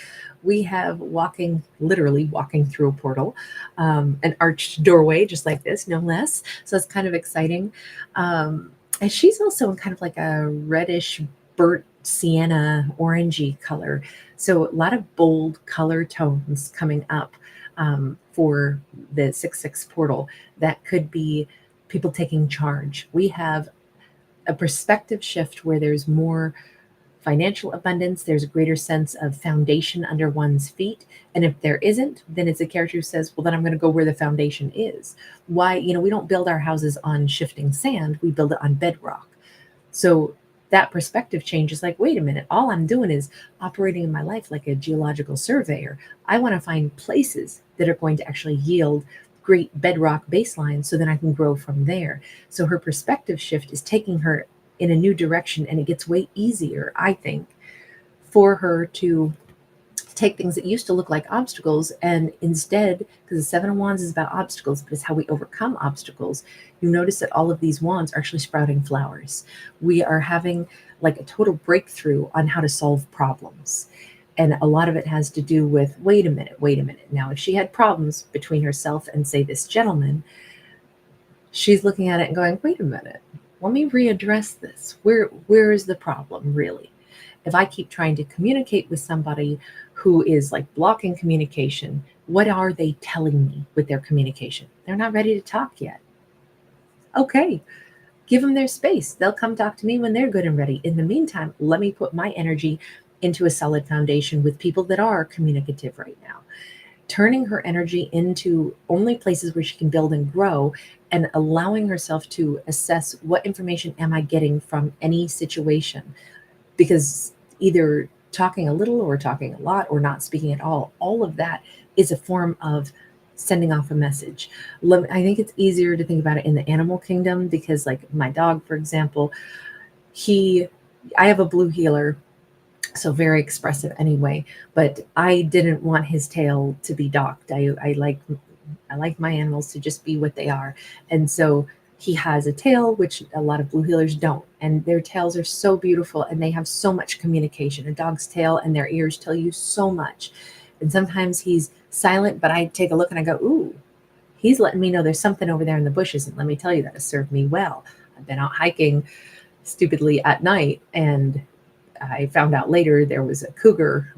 We have literally walking through a portal, an arched doorway, just like this, no less. So it's kind of exciting. And she's also in kind of like a reddish, burnt sienna, orangey color. So a lot of bold color tones coming up for the 6/6 portal. That could be people taking charge. We have a perspective shift where there's more financial abundance, there's a greater sense of foundation under one's feet. And if there isn't, then it's a character who says, well, then I'm going to go where the foundation is. Why? We don't build our houses on shifting sand, we build it on bedrock. So that perspective change is like, wait a minute, all I'm doing is operating in my life like a geological surveyor. I want to find places that are going to actually yield great bedrock baseline so then I can grow from there. So her perspective shift is taking her in a new direction, and it gets way easier, I think, for her to take things that used to look like obstacles and instead, because the 7 of Wands is about obstacles, but it's how we overcome obstacles. You notice that all of these wands are actually sprouting flowers. We are having like a total breakthrough on how to solve problems. And a lot of it has to do with, wait a minute. Now, if she had problems between herself and, say, this gentleman, she's looking at it and going, wait a minute, let me readdress this. Where is the problem, really? If I keep trying to communicate with somebody who is like blocking communication, what are they telling me with their communication? They're not ready to talk yet. Okay, give them their space. They'll come talk to me when they're good and ready. In the meantime, let me put my energy into a solid foundation with people that are communicative right now. Turning her energy into only places where she can build and grow, and allowing herself to assess what information am I getting from any situation. Because either talking a little or talking a lot or not speaking at all of that is a form of sending off a message. I think it's easier to think about it in the animal kingdom because, like, my dog, for example, I have a blue heeler, so very expressive anyway, but I didn't want his tail to be docked. I like my animals to just be what they are. And so he has a tail, which a lot of blue heelers don't. And their tails are so beautiful and they have so much communication. A dog's tail and their ears tell you so much. And sometimes he's silent, but I take a look and I go, ooh, he's letting me know there's something over there in the bushes. And let me tell you, that has served me well. I've been out hiking stupidly at night, and I found out later there was a cougar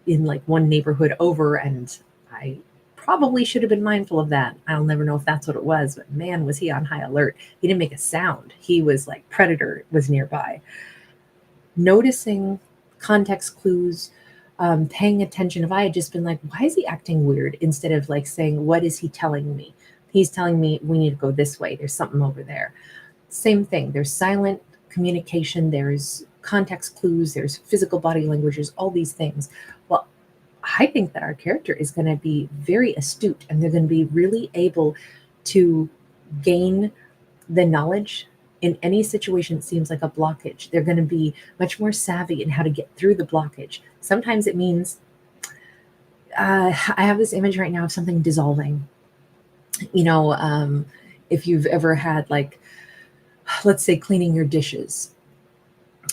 in one neighborhood over, and I probably should have been mindful of that. I'll never know if that's what it was, but man, was he on high alert. He didn't make a sound. He was like predator was nearby. Noticing context clues, paying attention. If I had just been like, why is he acting weird? Instead of like saying, what is he telling me? He's telling me we need to go this way. There's something over there. Same thing. There's silent communication. There's context clues. There's physical body languages, all these things. Well, I think that our character is going to be very astute, and they're going to be really able to gain the knowledge in any situation that seems like a blockage. They're going to be much more savvy in how to get through the blockage. Sometimes it means, I have this image right now of something dissolving. If you've ever had, like, let's say cleaning your dishes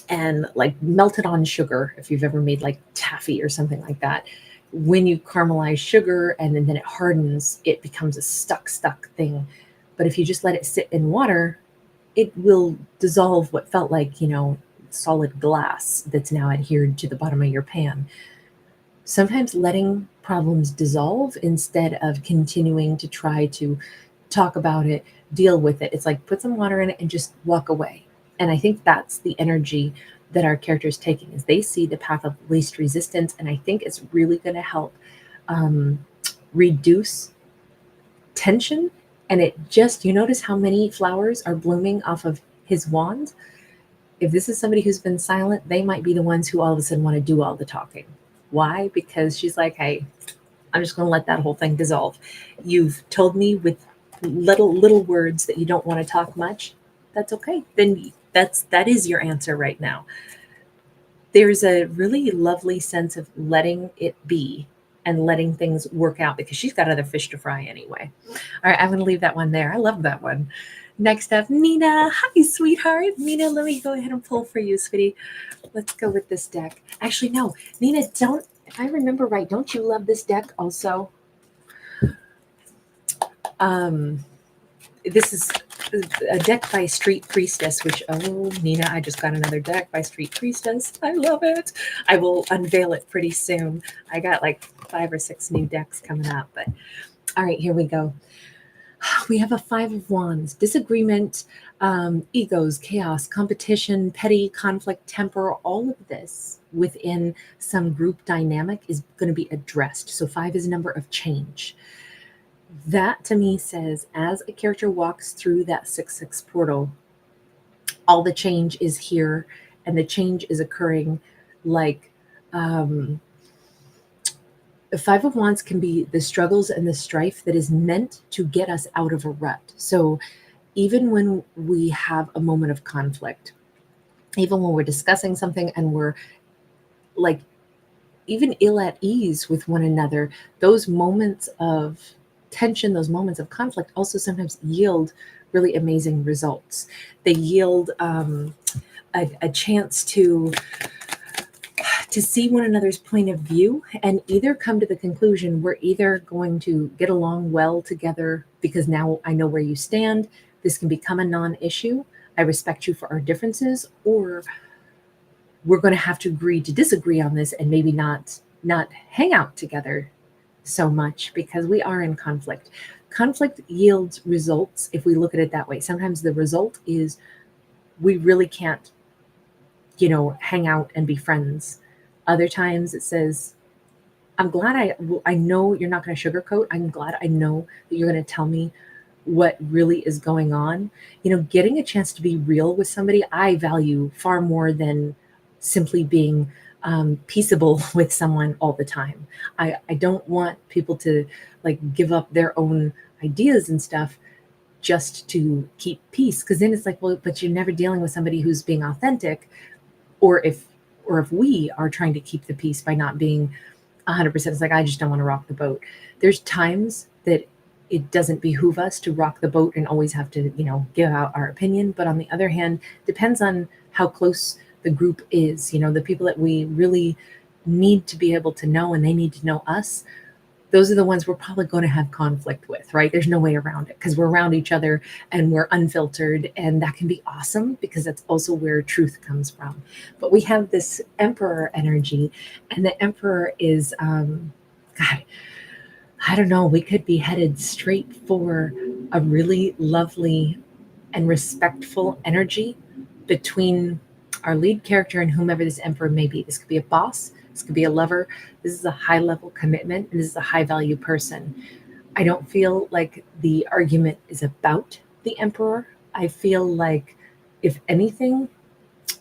and like melted on sugar, if you've ever made like taffy or something like that, when you caramelize sugar and then it hardens, it becomes a stuck thing. But if you just let it sit in water, it will dissolve what felt like, solid glass that's now adhered to the bottom of your pan. sometimes letting problems dissolve instead of continuing to try to talk about it, deal with it. It's like put some water in it and just walk away. And I think that's the energy that our characters taking is they see the path of least resistance. And I think it's really going to help um, reduce tension. And it just, you notice how many flowers are blooming off of his wand? If this is somebody who's been silent, they might be the ones who all of a sudden want to do all the talking. Why? Because she's like, hey, I'm just going to let that whole thing dissolve. You've told me with little words that you don't want to talk much. That's okay. Then that is your answer right now. There's a really lovely sense of letting it be and letting things work out because she's got other fish to fry anyway. All right, I'm going to leave that one there. I love that one. Next up, Nina. Hi, sweetheart. Nina, let me go ahead and pull for you, sweetie. Let's go with this deck. Actually, no, Nina, don't, if I remember right, don't you love this deck also? This is a deck by Street Priestess, which, oh, Nina, I just got another deck by Street Priestess. I love it. I will unveil it pretty soon. I got like 5 or 6 new decks coming up, but all right, here we go. We have a 5 of Wands, disagreement, egos, chaos, competition, petty conflict, temper, all of this within some group dynamic is going to be addressed. So 5 is a number of change. That to me says as a character walks through that 6-6 portal, all the change is here and the change is occurring like the 5 of Wands can be the struggles and the strife that is meant to get us out of a rut. So even when we have a moment of conflict, even when we're discussing something and we're like even ill at ease with one another, those moments of tension, those moments of conflict also sometimes yield really amazing results. They yield a chance to see one another's point of view and either come to the conclusion we're either going to get along well together because now I know where you stand. This can become a non-issue. I respect you for our differences, or we're going to have to agree to disagree on this and maybe not hang out together so much because we are in conflict. Conflict yields results if we look at it that way. Sometimes the result is we really can't, hang out and be friends. Other times it says, I'm glad I know you're not going to sugarcoat. I'm glad I know that you're going to tell me what really is going on. Getting a chance to be real with somebody, I value far more than simply being peaceable with someone all the time. I don't want people to like give up their own ideas and stuff just to keep peace. Because then it's like, well, but you're never dealing with somebody who's being authentic, or if we are trying to keep the peace by not being 100%. It's like, I just don't want to rock the boat. There's times that it doesn't behoove us to rock the boat and always have to, give out our opinion. But on the other hand, depends on how close the group is, the people that we really need to be able to know and they need to know us. Those are the ones we're probably going to have conflict with, right? There's no way around it because we're around each other and we're unfiltered, and that can be awesome because that's also where truth comes from. But we have this Emperor energy, and the Emperor is, God, I don't know, we could be headed straight for a really lovely and respectful energy between our lead character and whomever this Emperor may be. This could be a boss. This could be a lover. This is a high level commitment, and this is a high value person. I don't feel like the argument is about the Emperor. I feel like, if anything,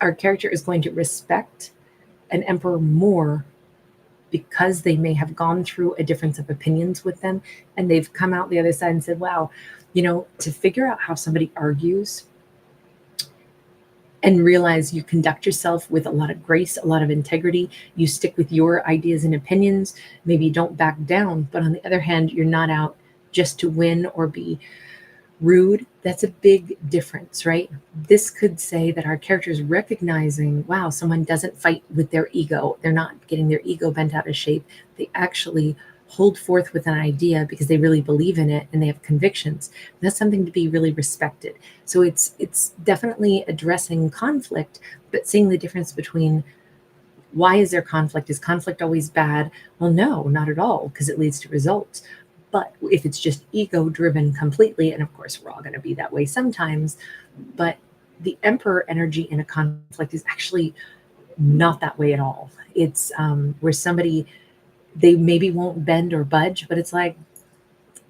our character is going to respect an Emperor more because they may have gone through a difference of opinions with them and they've come out the other side and said, wow, to figure out how somebody argues and realize you conduct yourself with a lot of grace, a lot of integrity. You stick with your ideas and opinions. Maybe you don't back down, but on the other hand, you're not out just to win or be rude. That's a big difference, right? This could say that our character is recognizing, wow, someone doesn't fight with their ego. They're not getting their ego bent out of shape. They actually hold forth with an idea because they really believe in it and they have convictions. That's something to be really respected. So it's definitely addressing conflict, but seeing the difference between Why is there conflict? Is conflict always bad? Well, no, not at all, because it leads to results. But if it's just ego driven completely, and of course we're all going to be that way sometimes, but the emperor energy in a conflict is actually not that way at all. It's where somebody, they maybe won't bend or budge, but it's like,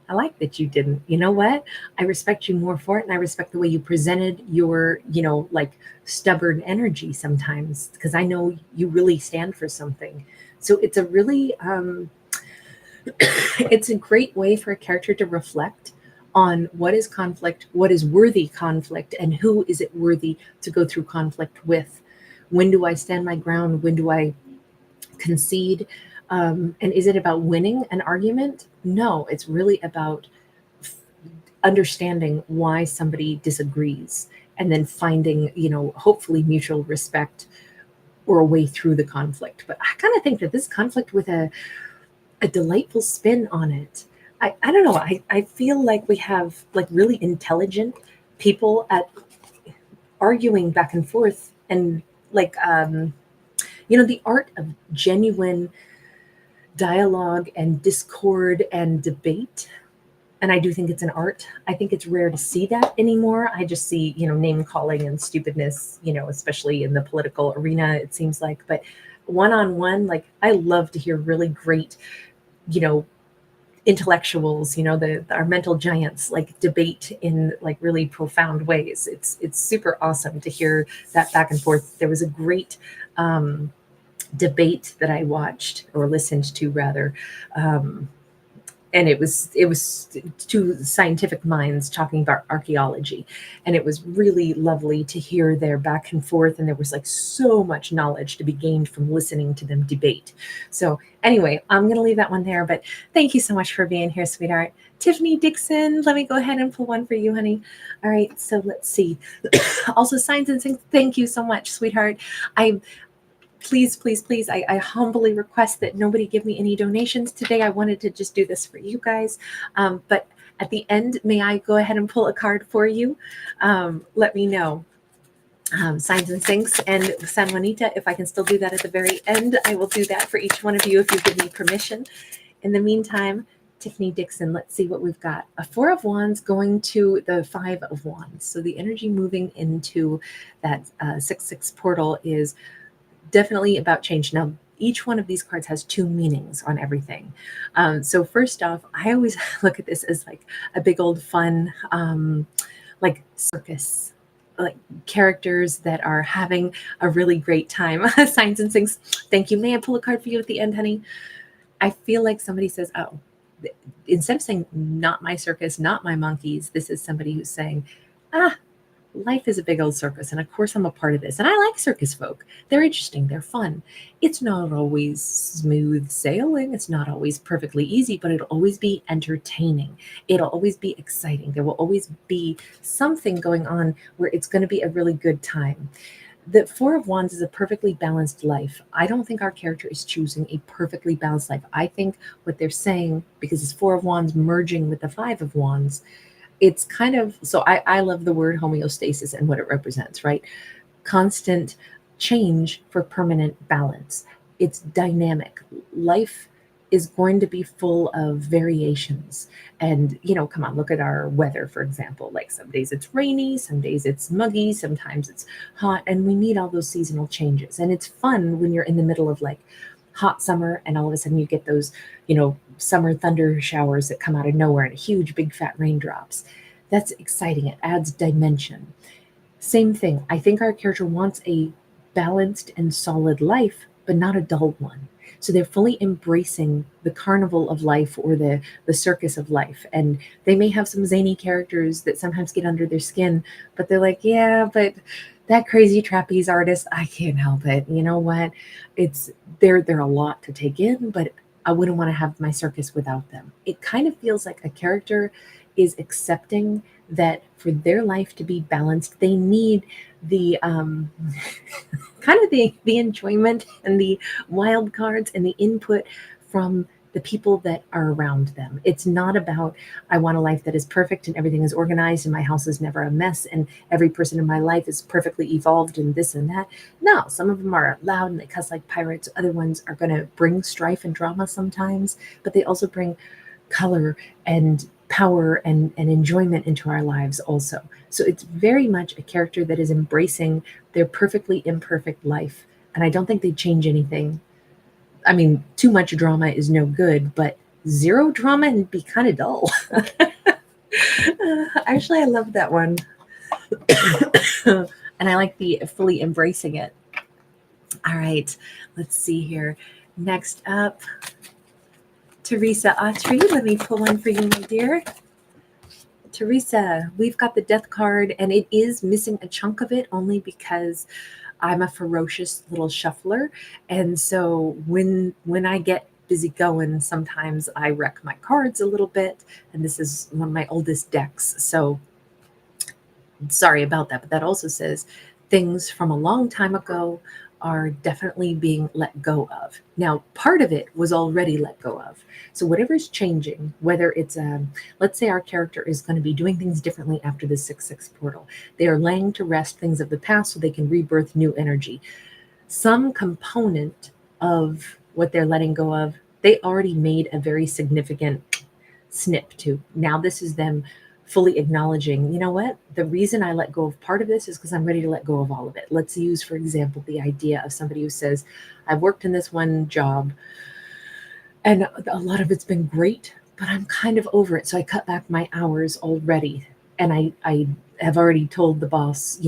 I like that you didn't. You know what? I respect you more for it. And I respect the way you presented your, like stubborn energy sometimes, because I know you really stand for something. So it's a really, it's a great way for a character to reflect on what is conflict, what is worthy conflict, and who is it worthy to go through conflict with. When do I stand my ground? When do I concede? And is it about winning an argument? No, it's really about understanding why somebody disagrees and then finding, hopefully mutual respect or a way through the conflict. But I kind of think that this conflict with a delightful spin on it. I don't know. I feel like we have like really intelligent people at arguing back and forth and like, the art of genuine dialogue and discord and debate. And I do think it's an art. I think it's rare to see that anymore. I just see, name calling and stupidness, especially in the political arena, it seems like. But one-on-one, like I love to hear really great, intellectuals, our mental giants, like debate in like really profound ways. It's super awesome to hear that back and forth. There was a great debate that I watched or listened to rather, and it was two scientific minds talking about archaeology, and it was really lovely to hear their back and forth, and there was like so much knowledge to be gained from listening to them debate. So anyway, I'm going to leave that one there, but thank you so much for being here, sweetheart. Tiffany, Dixon, let me go ahead and pull one for you, honey. All right, so let's see. Also, signs and syncs, thank you so much, sweetheart. Please, please, please, I humbly request that nobody give me any donations today. I wanted to just do this for you guys. But at the end, may I go ahead and pull a card for you? Let me know. Signs and syncs and SanJuanita, if I can still do that at the very end, I will do that for each one of you if you give me permission. In the meantime, Tiffany, Dixon, let's see what we've got. A 4 of Wands going to the 5 of Wands. So the energy moving into that 6-6 portal is definitely about change. Now, each one of these cards has 2 meanings on everything. So first off, I always look at this as like a big old fun, like circus, like characters that are having a really great time. Signs and syncs. Thank you. May I pull a card for you at the end, honey? I feel like somebody says, oh, instead of saying not my circus, not my monkeys, this is somebody who's saying, life is a big old circus, and of course I'm a part of this. And I like circus folk. They're interesting. They're fun. It's not always smooth sailing. It's not always perfectly easy, but it'll always be entertaining. It'll always be exciting. There will always be something going on where it's going to be a really good time. The 4 of Wands is a perfectly balanced life. I don't think our character is choosing a perfectly balanced life. I think what they're saying, because it's 4 of Wands merging with the 5 of Wands, it's kind of, so I love the word homeostasis and what it represents, right? Constant change for permanent balance. It's dynamic. Life is going to be full of variations. And, come on, look at our weather, for example. Like some days it's rainy, some days it's muggy, sometimes it's hot, and we need all those seasonal changes. And it's fun when you're in the middle of like hot summer and all of a sudden you get those, summer thunder showers that come out of nowhere and huge big fat raindrops. That's exciting. It adds dimension. Same thing. I think our character wants a balanced and solid life, but not a dull one. So they're fully embracing the carnival of life or the circus of life. And they may have some zany characters that sometimes get under their skin, but they're like, yeah, but that crazy trapeze artist, I can't help it. You know what? They're a lot to take in, but I wouldn't want to have my circus without them. It kind of feels like a character is accepting that for their life to be balanced, they need the kind of the enjoyment and the wild cards and the input from the people that are around them. It's not about, I want a life that is perfect and everything is organized and my house is never a mess and every person in my life is perfectly evolved and this and that. No, some of them are loud and they cuss like pirates. Other ones are going to bring strife and drama sometimes, but they also bring color and power and enjoyment into our lives also. So it's very much a character that is embracing their perfectly imperfect life. And I don't think they change anything. I mean, too much drama is no good, but zero drama and be kind of dull. Actually, I love that one. And I like the fully embracing it. All right, let's see here. Next up, Teresa Atri. Let me pull one for you, my dear. Teresa, we've got the death card, and it is missing a chunk of it only because I'm a ferocious little shuffler. And so when I get busy going, sometimes I wreck my cards a little bit. And this is one of my oldest decks. So sorry about that. But that also says things from a long time ago are definitely being let go of. Now, part of it was already let go of. So whatever's changing, whether it's let's say our character is going to be doing things differently after the 6-6 portal. They are laying to rest things of the past so they can rebirth new energy. Some component of what they're letting go of, they already made a very significant snip to. Now this is them fully acknowledging, you know what, the reason I let go of part of this is because I'm ready to let go of all of it. Let's use, for example, the idea of somebody who says, I've worked in this one job and a lot of it's been great, but I'm kind of over it. So I cut back my hours already. And I have already told the boss,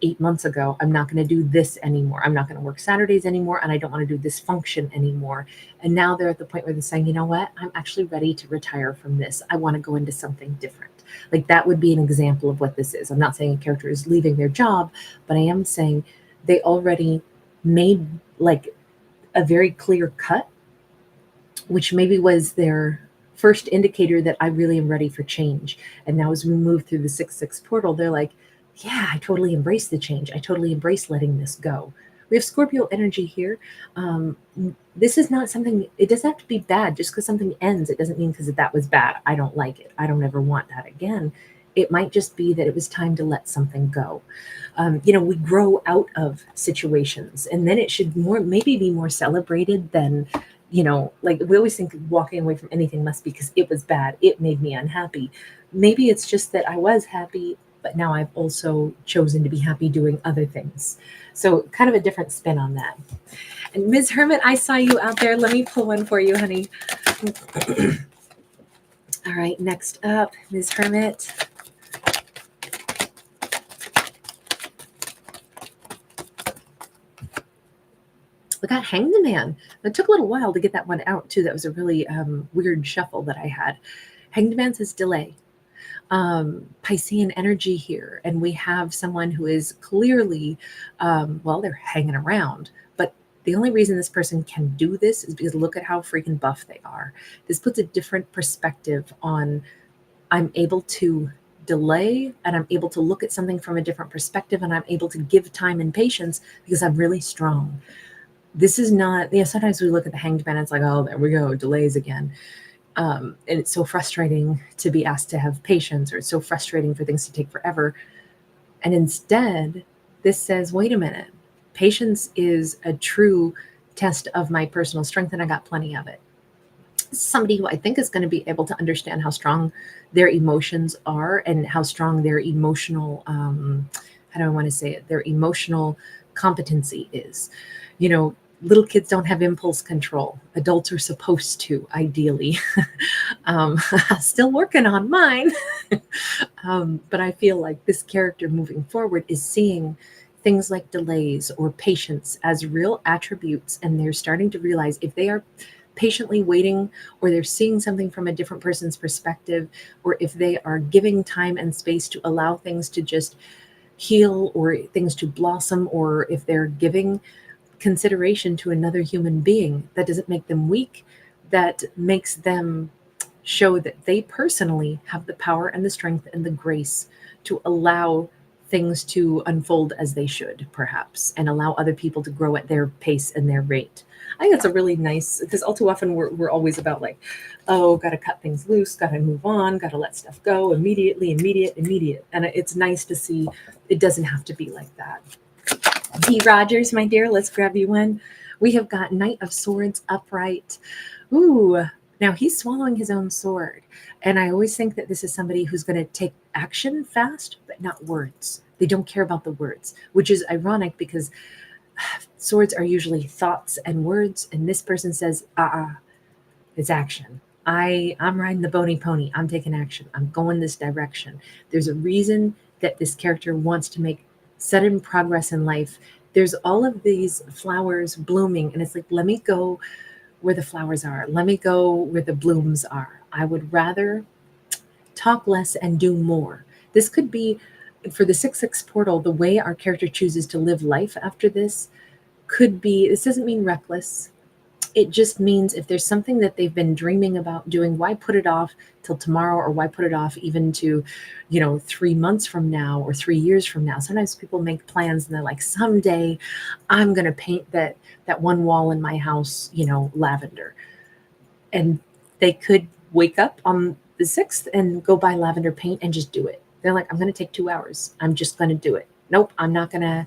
8 months ago, I'm not going to do this anymore. I'm not going to work Saturdays anymore. And I don't want to do this function anymore. And now they're at the point where they're saying, you know what, I'm actually ready to retire from this. I want to go into something different. Like that would be an example of what this is. I'm not saying a character is leaving their job, but I am saying they already made like a very clear cut, which maybe was their first indicator that I really am ready for change. And now as we move through the 6-6 portal, they're like, yeah, I totally embrace the change. I totally embrace letting this go. We have Scorpio energy here. This is not something, it doesn't have to be bad. Just because something ends, it doesn't mean because that was bad. I don't like it. I don't ever want that again. It might just be that it was time to let something go. We grow out of situations, and then it should maybe be more celebrated than, like we always think walking away from anything must be because it was bad. It made me unhappy. Maybe it's just that I was happy, but now I've also chosen to be happy doing other things. So kind of a different spin on that. And Ms. Hermit, I saw you out there. Let me pull one for you, honey. All right, next up, Ms. Hermit. We got Hang the Man. It took a little while to get that one out, too. That was a really weird shuffle that I had. Hang the Man says delay. Piscean energy here, and we have someone who is clearly, they're hanging around, but the only reason this person can do this is because look at how freaking buff they are. This puts a different perspective on, I'm able to delay and I'm able to look at something from a different perspective, and I'm able to give time and patience because I'm really strong. This is not, sometimes we look at the Hanged Man and it's like, oh, there we go, delays again. And it's so frustrating to be asked to have patience, or it's so frustrating for things to take forever. And instead, this says, wait a minute, patience is a true test of my personal strength, and I got plenty of it. Somebody who I think is going to be able to understand how strong their emotions are and how strong their emotional, how do I want to say it, their emotional competency is. Little kids don't have impulse control. Adults are supposed to, ideally. Still working on mine. But I feel like this character moving forward is seeing things like delays or patience as real attributes. And they're starting to realize if they are patiently waiting, or they're seeing something from a different person's perspective, or if they are giving time and space to allow things to just heal or things to blossom, or if they're giving consideration to another human being, that doesn't make them weak. That makes them show that they personally have the power and the strength and the grace to allow things to unfold as they should, perhaps, and allow other people to grow at their pace and their rate. I think it's a really nice, because all too often we're always about like, oh, got to cut things loose, got to move on, got to let stuff go immediately, immediate. And it's nice to see it doesn't have to be like that. D. Rogers, my dear, let's grab you one. We have got Knight of Swords upright. Ooh, now he's swallowing his own sword. And I always think that this is somebody who's going to take action fast, but not words. They don't care about the words, which is ironic because swords are usually thoughts and words. And this person says, it's action. I'm riding the bony pony. I'm taking action. I'm going this direction. There's a reason that this character wants to make sudden progress in life. There's all of these flowers blooming, and it's like, let me go where the flowers are. Let me go where the blooms are. I would rather talk less and do more. This could be, for the 6/6 portal, the way our character chooses to live life after this could be, this doesn't mean reckless. It just means if there's something that they've been dreaming about doing, why put it off till tomorrow, or why put it off even to, 3 months from now or 3 years from now? Sometimes people make plans and they're like, someday I'm going to paint that one wall in my house, lavender. And they could wake up on the 6th and go buy lavender paint and just do it. They're like, I'm going to take 2 hours. I'm just going to do it. Nope, I'm not going to,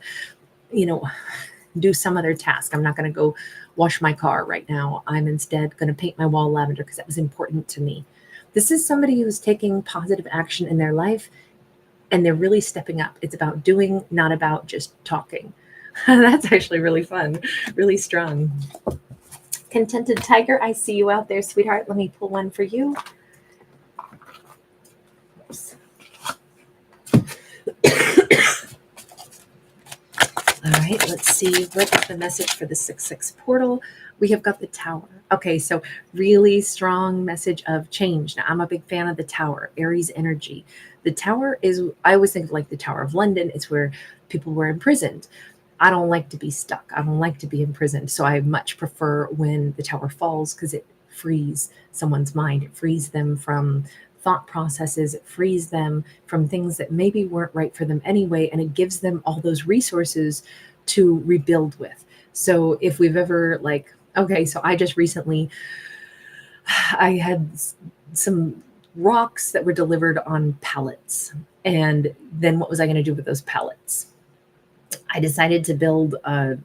do some other task. I'm not going to go wash my car right now. I'm instead going to paint my wall lavender because that was important to me. This is somebody who's taking positive action in their life, and they're really stepping up. It's about doing, not about just talking. That's actually really fun, really strong. Contented Tiger, I see you out there, sweetheart. Let me pull one for you. Oops. All right, let's see. What is the message for the 6/6 portal? We have got the Tower. Okay, so really strong message of change. Now, I'm a big fan of the Tower, Aries energy. The Tower is, I always think of like the Tower of London. It's where people were imprisoned. I don't like to be stuck. I don't like to be imprisoned. So I much prefer when the Tower falls because it frees someone's mind. It frees them from thought processes. It frees them from things that maybe weren't right for them anyway. And it gives them all those resources to rebuild with. So if we've ever okay, so I just recently, I had some rocks that were delivered on pallets. And then what was I going to do with those pallets? I decided to build a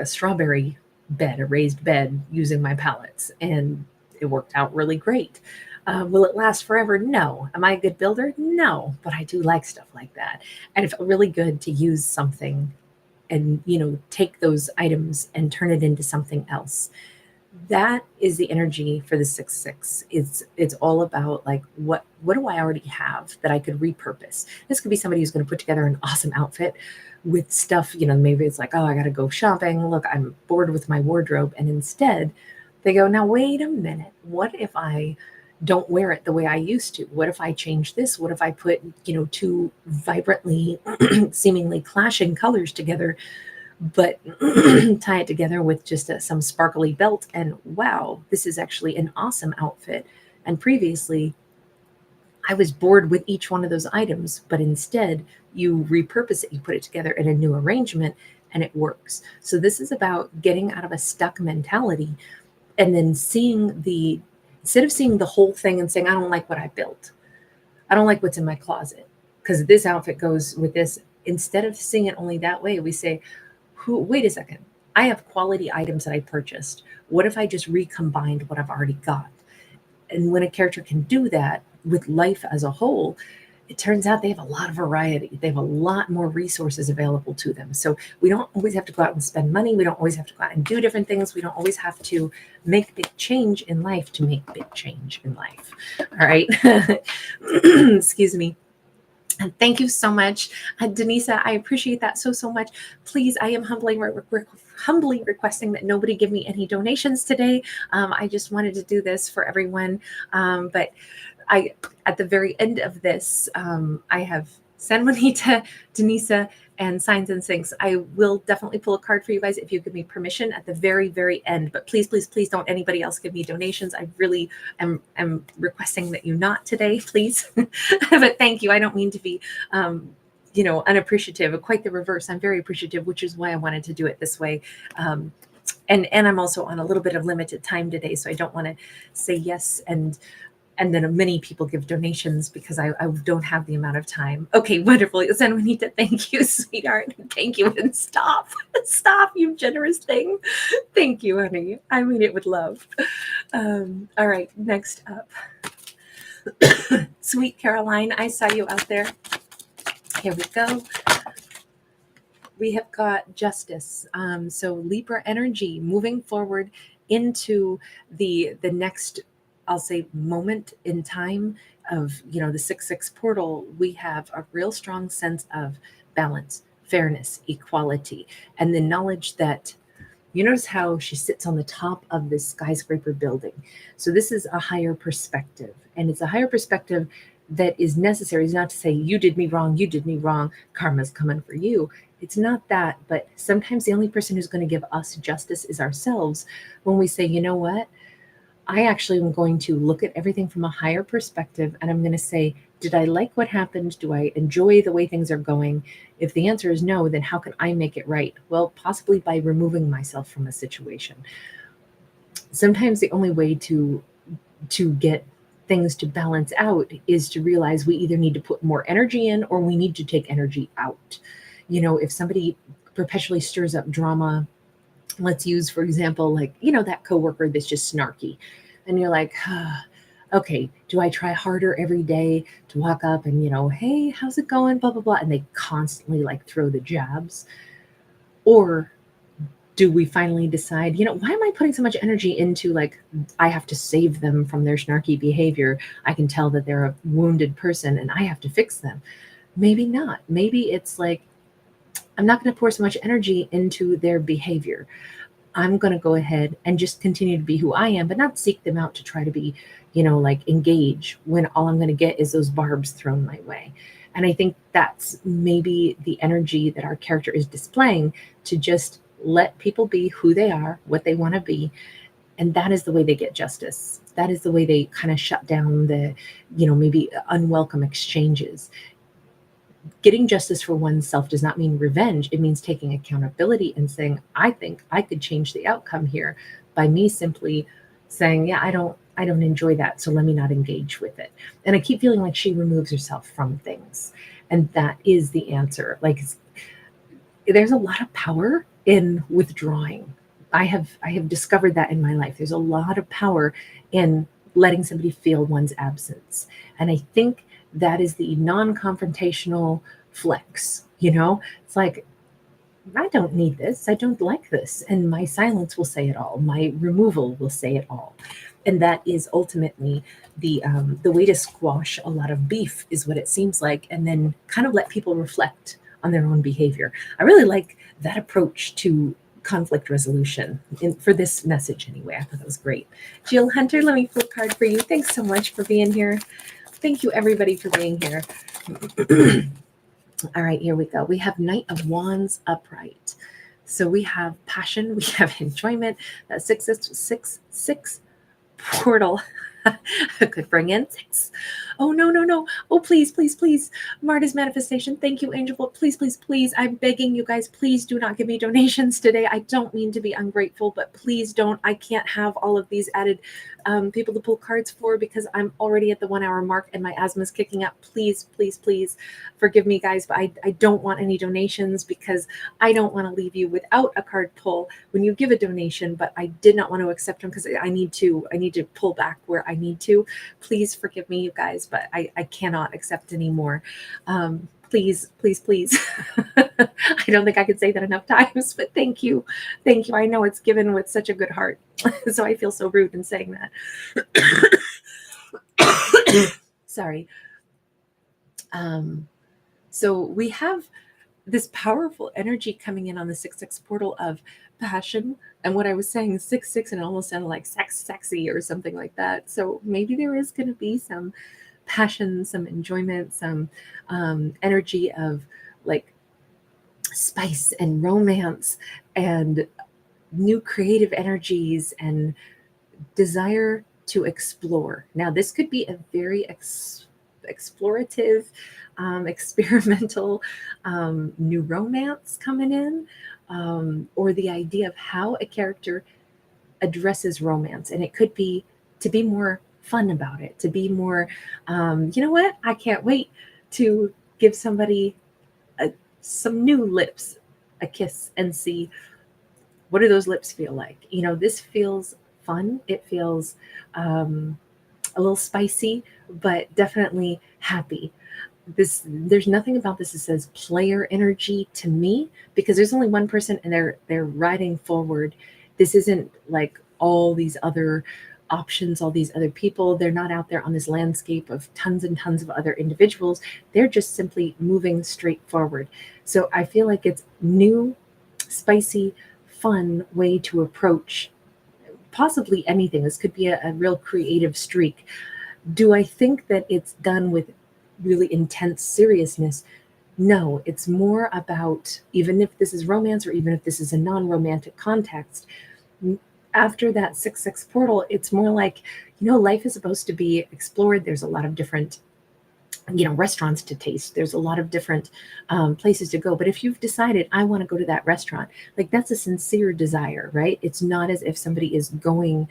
strawberry bed, a raised bed using my pallets. And it worked out really great. Will it last forever? No. Am I a good builder? No. But I do like stuff like that. And it felt really good to use something and, take those items and turn it into something else. That is the energy for the 6/6. It's all about what do I already have that I could repurpose? This could be somebody who's going to put together an awesome outfit with stuff, maybe it's like, oh, I got to go shopping. Look, I'm bored with my wardrobe. And instead they go, now, wait a minute. What if I don't wear it the way I used to? What if I change this? What if I put, two vibrantly, seemingly clashing colors together, but tie it together with just some sparkly belt? And wow, this is actually an awesome outfit. And previously, I was bored with each one of those items, but instead you repurpose it, you put it together in a new arrangement, and it works. So this is about getting out of a stuck mentality and then instead of seeing the whole thing and saying, I don't like what I built. I don't like what's in my closet because this outfit goes with this. Instead of seeing it only that way, we say, wait a second. I have quality items that I purchased. What if I just recombined what I've already got? And when a character can do that with life as a whole, it turns out they have a lot of variety. They have a lot more resources available to them. So we don't always have to go out and spend money. We don't always have to go out and do different things. We don't always have to make big change in life to make big change in life. All right. Excuse me. And thank you so much, Denisa. I appreciate that so much. Please, I am humbly requesting that nobody give me any donations today. I just wanted to do this for everyone. But at the very end of this, I have SanJuanita, Denisa, and Signs and Syncs. I will definitely pull a card for you guys if you give me permission at the very, very end. But please, please, please don't anybody else give me donations. I really am requesting that you not today, please. But thank you. I don't mean to be unappreciative, quite the reverse. I'm very appreciative, which is why I wanted to do it this way. And I'm also on a little bit of limited time today, so I don't want to say yes and then many people give donations because I don't have the amount of time. Okay, wonderful. SanJuanita, thank you, sweetheart. Thank you. And stop, you generous thing. Thank you, honey. I mean it with love. All right, next up. Sweet Caroline, I saw you out there. Here we go. We have got justice. So Libra energy moving forward into the next, I'll say, moment in time of, the 6-6 portal. We have a real strong sense of balance, fairness, equality, and the knowledge that you notice how she sits on the top of this skyscraper building. So this is a higher perspective, and it's a higher perspective that is necessary. It's not to say you did me wrong, karma's coming for you. It's not that, but sometimes the only person who's going to give us justice is ourselves when we say, you know what? I actually am going to look at everything from a higher perspective, and I'm going to say, did I like what happened? Do I enjoy the way things are going? If the answer is no, then how can I make it right? Well, possibly by removing myself from a situation. Sometimes the only way to get things to balance out is to realize we either need to put more energy in or we need to take energy out. If somebody perpetually stirs up drama, let's use, for example, that coworker that's just snarky, and you're like, okay, do I try harder every day to walk up and, hey, how's it going? Blah, blah, blah. And they constantly throw the jabs. Or do we finally decide, why am I putting so much energy into I have to save them from their snarky behavior? I can tell that they're a wounded person and I have to fix them. Maybe not. Maybe it's I'm not going to pour so much energy into their behavior. I'm going to go ahead and just continue to be who I am, but not seek them out to try to be, engage when all I'm going to get is those barbs thrown my way. And I think that's maybe the energy that our character is displaying, to just let people be who they are, what they want to be. And that is the way they get justice. That is the way they kind of shut down the, maybe unwelcome exchanges. Getting justice for oneself does not mean revenge. It means taking accountability and saying, I think I could change the outcome here by me simply saying, yeah, I don't enjoy that, so let me not engage with it. And I keep feeling like she removes herself from things. And that is the answer. There's a lot of power in withdrawing. I have discovered that in my life. There's a lot of power in letting somebody feel one's absence. And I think that is the non-confrontational flex. It's like, I don't need this. I don't like this. And my silence will say it all. My removal will say it all. And that is ultimately the way to squash a lot of beef, is what it seems like, and then kind of let people reflect on their own behavior. I really like that approach to conflict resolution for this message anyway. I thought that was great. Jill Hunter, let me pull a card for you. Thanks so much for being here. Thank you, everybody, for being here. All right, here we go. We have Knight of Wands upright. So we have passion, we have enjoyment. That 666 portal could bring in 6. Oh, no. Oh, please. Marta's manifestation. Thank you, Angel. Please. I'm begging you guys, please do not give me donations today. I don't mean to be ungrateful, but please don't. I can't have all of these added people to pull cards for, because I'm already at the 1 hour mark and my asthma is kicking up. Please forgive me, guys, but I don't want any donations, because I don't want to leave you without a card pull when you give a donation, but I did not want to accept them because I need to pull back where I need to. Please forgive me, you guys, but I cannot accept anymore. Please. I don't think I could say that enough times, but thank you. I know it's given with such a good heart. So I feel so rude in saying that. Sorry. So we have this powerful energy coming in on the 6-6 portal of passion. And what I was saying, 6-6, and it almost sounded like sexy or something like that. So maybe there is going to be some passion, some enjoyment, some energy of spice and romance and new creative energies and desire to explore. Now, this could be a very explorative, experimental, new romance coming in, or the idea of how a character addresses romance. And it could be to be more fun about it, to be more, you know what, I can't wait to give somebody some new lips a kiss and see what do those lips feel like. You know, this feels fun. It feels a little spicy, but definitely happy. There's nothing about this that says player energy to me, because there's only one person and they're riding forward. This isn't like all these other options, all these other people. They're not out there on this landscape of tons and tons of other individuals. They're just simply moving straight forward. So I feel like it's new, spicy, fun way to approach possibly anything. This could be a real creative streak. Do I think that it's done with really intense seriousness? No, it's more about, even if this is romance or even if this is a non-romantic context, after that 6-6 portal, it's more like, you know, life is supposed to be explored. There's a lot of different, you know, restaurants to taste. There's a lot of different places to go. But if you've decided, I want to go to that restaurant, like that's a sincere desire, right? It's not as if somebody is going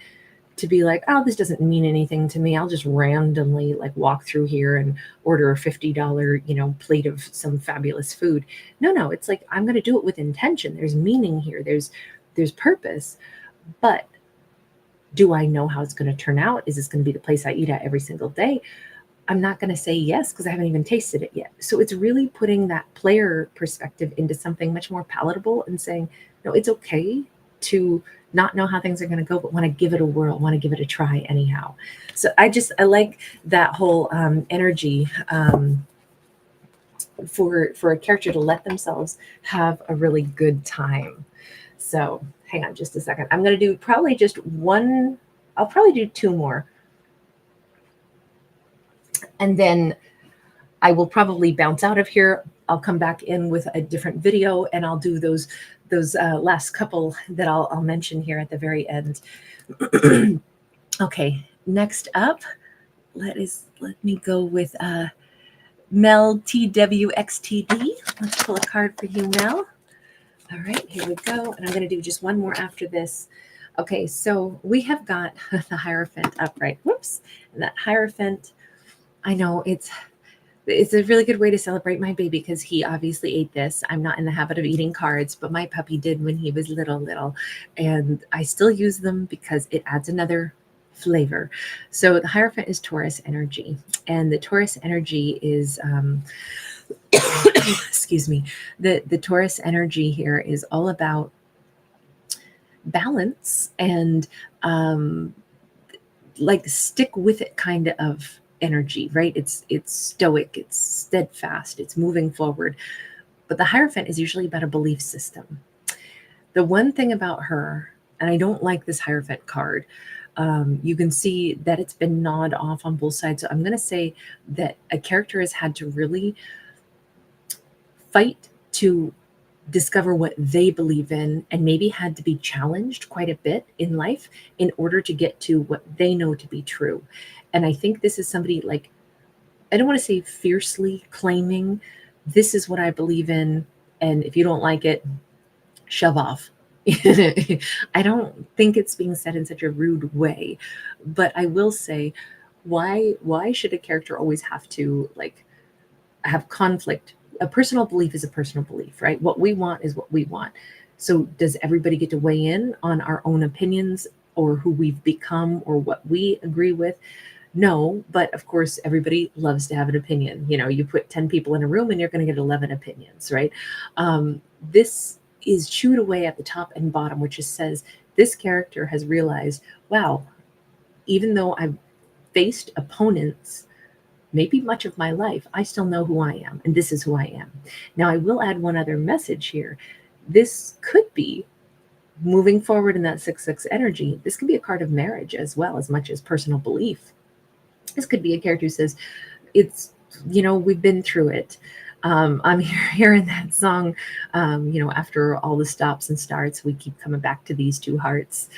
to be like, oh, this doesn't mean anything to me. I'll just randomly like walk through here and order a $50, you know, plate of some fabulous food. No, it's like, I'm going to do it with intention. There's meaning here. There's purpose. But do I know how it's going to turn out? Is this going to be the place I eat at every single day? I'm not going to say yes because I haven't even tasted it yet. So it's really putting that player perspective into something much more palatable and saying, no, it's okay to not know how things are going to go, but want to give it a whirl, want to give it a try anyhow. So I like that whole energy for a character to let themselves have a really good time. So hang on just a second. I'm going to do probably just one. I'll probably do two more. And then I will probably bounce out of here. I'll come back in with a different video and I'll do those last couple that I'll mention here at the very end. Okay, next up, let me go with Mel TWXTD. Let's pull a card for you, Mel. All right, here we go. And I'm going to do just one more after this. Okay, so we have got the Hierophant upright. Whoops. And that Hierophant, I know it's a really good way to celebrate my baby because he obviously ate this. I'm not in the habit of eating cards, but my puppy did when he was little. And I still use them because it adds another flavor. So the Hierophant is Taurus energy. And the Taurus energy is... excuse me, the Taurus energy here is all about balance and like stick with it kind of energy, right? It's stoic, it's steadfast, it's moving forward. But the Hierophant is usually about a belief system. The one thing about her, and I don't like this Hierophant card, you can see that it's been gnawed off on both sides. So I'm going to say that a character has had to really fight to discover what they believe in and maybe had to be challenged quite a bit in life in order to get to what they know to be true. And I think this is somebody like, I don't want to say fiercely claiming, this is what I believe in, and if you don't like it, shove off. I don't think it's being said in such a rude way, but I will say, why should a character always have to like have conflict? A personal belief is a personal belief, right? What we want is what we want. So does everybody get to weigh in on our own opinions or who we've become or what we agree with? No, but of course, everybody loves to have an opinion. You know, you put 10 people in a room and you're going to get 11 opinions, right? This is chewed away at the top and bottom, which just says this character has realized, wow, even though I've faced opponents maybe much of my life, I still know who I am, and this is who I am. Now, I will add one other message here. This could be moving forward in that 6-6 energy. This could be a card of marriage as well, as much as personal belief. This could be a character who says, it's, you know, we've been through it. I'm hearing that song, you know, after all the stops and starts, we keep coming back to these two hearts.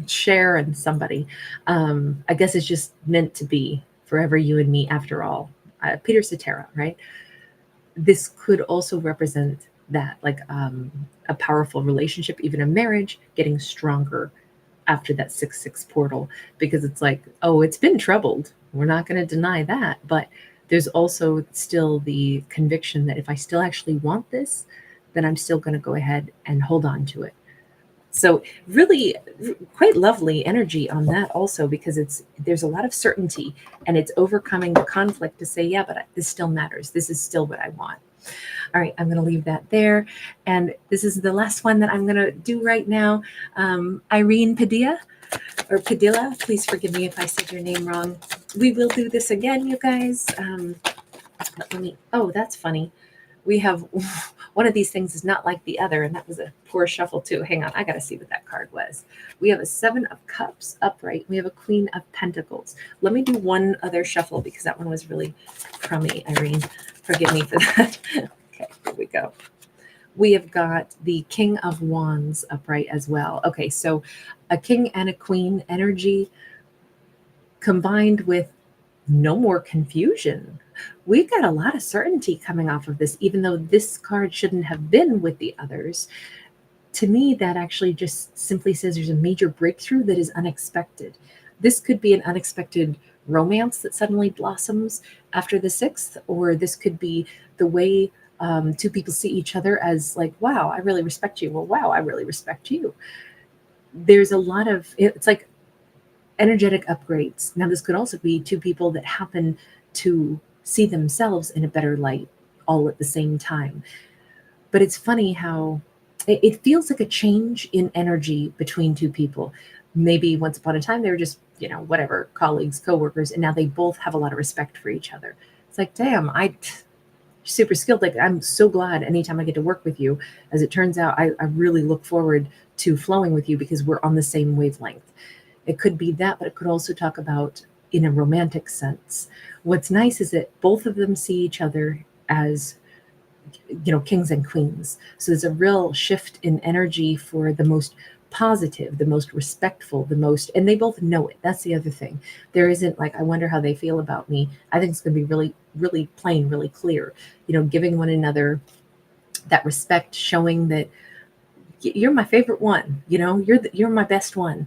Cher and somebody. I guess it's just meant to be forever you and me after all. Peter Cetera, right? This could also represent that, like a powerful relationship, even a marriage, getting stronger after that 6-6 portal, because it's like, oh, it's been troubled. We're not going to deny that. But there's also still the conviction that if I still actually want this, then I'm still going to go ahead and hold on to it. So really quite lovely energy on that also, because there's a lot of certainty and it's overcoming the conflict to say, yeah, but this still matters. This is still what I want. All right, I'm going to leave that there. And this is the last one that I'm going to do right now. Irene Padilla, or Padilla, please forgive me if I said your name wrong. We will do this again, you guys. Oh, that's funny. We have one of these things is not like the other, and that was a poor shuffle too. Hang on, I got to see what that card was. We have a 7 of Cups upright. We have a Queen of Pentacles. Let me do one other shuffle because that one was really crummy, Irene. Forgive me for that. Okay, here we go. We have got the King of Wands upright as well. Okay, so a king and a queen energy combined with no more confusion. We've got a lot of certainty coming off of this, even though this card shouldn't have been with the others. To me, that actually just simply says there's a major breakthrough that is unexpected. This could be an unexpected romance that suddenly blossoms after the 6th, or this could be the way two people see each other as like, wow, I really respect you. Well, wow, I really respect you. There's a lot of, it's like energetic upgrades. Now, this could also be two people that happen to see themselves in a better light all at the same time. But it's funny how it feels like a change in energy between two people. Maybe once upon a time they were just, whatever, colleagues, coworkers, and now they both have a lot of respect for each other. It's like, damn, I'm super skilled. Like, I'm so glad anytime I get to work with you. As it turns out, I really look forward to flowing with you because we're on the same wavelength. It could be that, but it could also talk about in a romantic sense. What's nice is that both of them see each other as, kings and queens. So there's a real shift in energy for the most positive, the most respectful, and they both know it. That's the other thing. There isn't like, I wonder how they feel about me. I think it's going to be really, really plain, really clear, giving one another that respect, showing that you're my favorite one, you're my best one,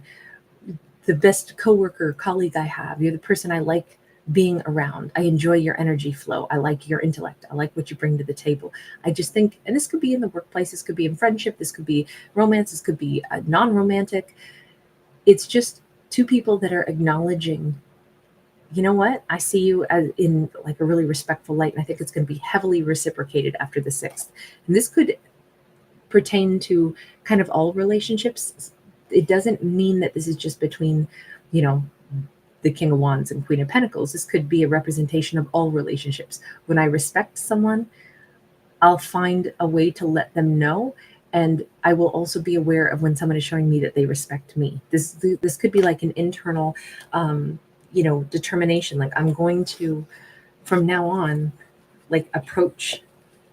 the best coworker, colleague I have. You're the person I like being around. I enjoy your energy flow. I like your intellect. I like what you bring to the table. I just think, and this could be in the workplace, this could be in friendship, this could be romance, this could be non-romantic. It's just two people that are acknowledging, you know what? I see you as in like a really respectful light. And I think it's going to be heavily reciprocated after the 6th. And this could pertain to kind of all relationships. It doesn't mean that this is just between, the King of Wands and Queen of Pentacles. This could be a representation of all relationships. When I respect someone, I'll find a way to let them know. And I will also be aware of when someone is showing me that they respect me. This could be like an internal, determination. Like, I'm going to, from now on, like, approach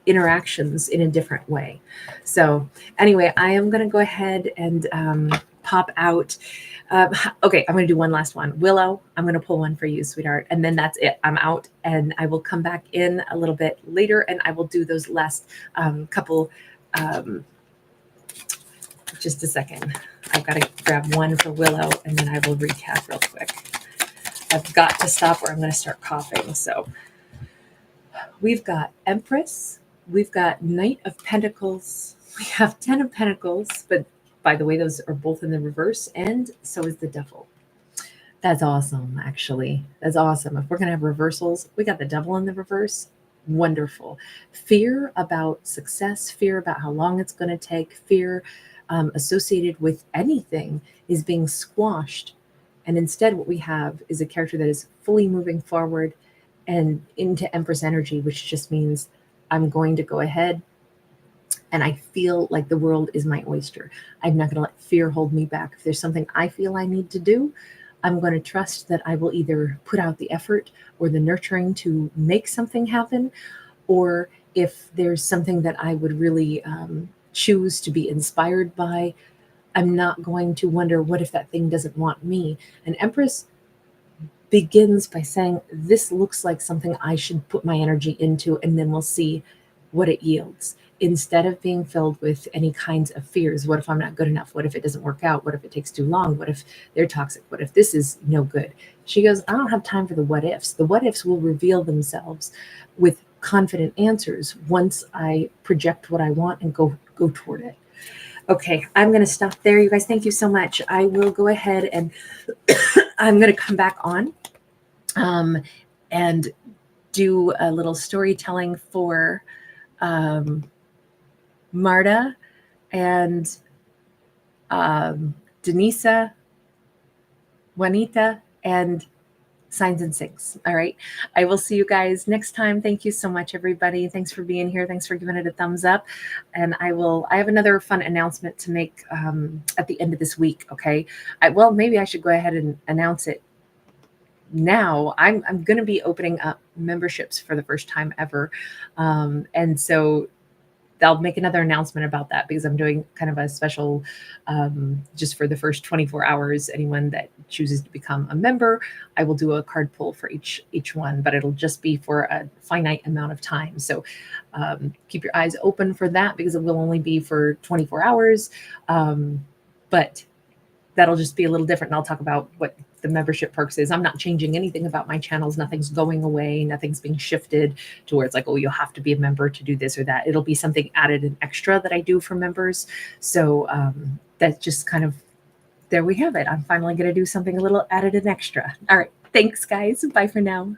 interactions in a different way. So anyway, I am going to go ahead and pop out. Okay, I'm going to do one last one. Willow, I'm going to pull one for you, sweetheart. And then that's it. I'm out, and I will come back in a little bit later, and I will do those last couple. Just a second. I've got to grab one for Willow, and then I will recap real quick. I've got to stop or I'm going to start coughing. So we've got Empress. We've got Knight of Pentacles. We have 10 of Pentacles, but by the way, those are both in the reverse, and so is the Devil. That's awesome, actually. That's awesome. If we're going to have reversals, we got the Devil in the reverse. Wonderful. Fear about success, fear about how long it's going to take, fear associated with anything is being squashed. And instead, what we have is a character that is fully moving forward and into Empress energy, which just means I'm going to go ahead and I feel like the world is my oyster. I'm not going to let fear hold me back. If there's something I feel I need to do, I'm going to trust that I will either put out the effort or the nurturing to make something happen, or if there's something that I would really choose to be inspired by, I'm not going to wonder, what if that thing doesn't want me? An Empress begins by saying, this looks like something I should put my energy into, and then we'll see what it yields. Instead of being filled with any kinds of fears, what if I'm not good enough? What if it doesn't work out? What if it takes too long? What if they're toxic? What if this is no good? She goes, I don't have time for the what ifs. The what ifs will reveal themselves with confident answers once I project what I want and go toward it. Okay, I'm going to stop there, you guys. Thank you so much. I will go ahead and I'm going to come back on and do a little storytelling for Marta and Denisa, Juanita, and Signs and Syncs. All right. I will see you guys next time. Thank you so much, everybody. Thanks for being here. Thanks for giving it a thumbs up. And I have another fun announcement to make at the end of this week. Okay. Well, maybe I should go ahead and announce it now. I'm going to be opening up memberships for the first time ever. And so I'll make another announcement about that, because I'm doing kind of a special just for the first 24 hours. Anyone that chooses to become a member, I will do a card pull for each one, but it'll just be for a finite amount of time. So keep your eyes open for that, because it will only be for 24 hours. But that'll just be a little different. And I'll talk about what the membership perks is. I'm not changing anything about my channels. Nothing's going away. Nothing's being shifted to where it's like, oh, you'll have to be a member to do this or that. It'll be something added and extra that I do for members. So that's just kind of, there we have it. I'm finally going to do something a little added and extra. All right. Thanks, guys. Bye for now.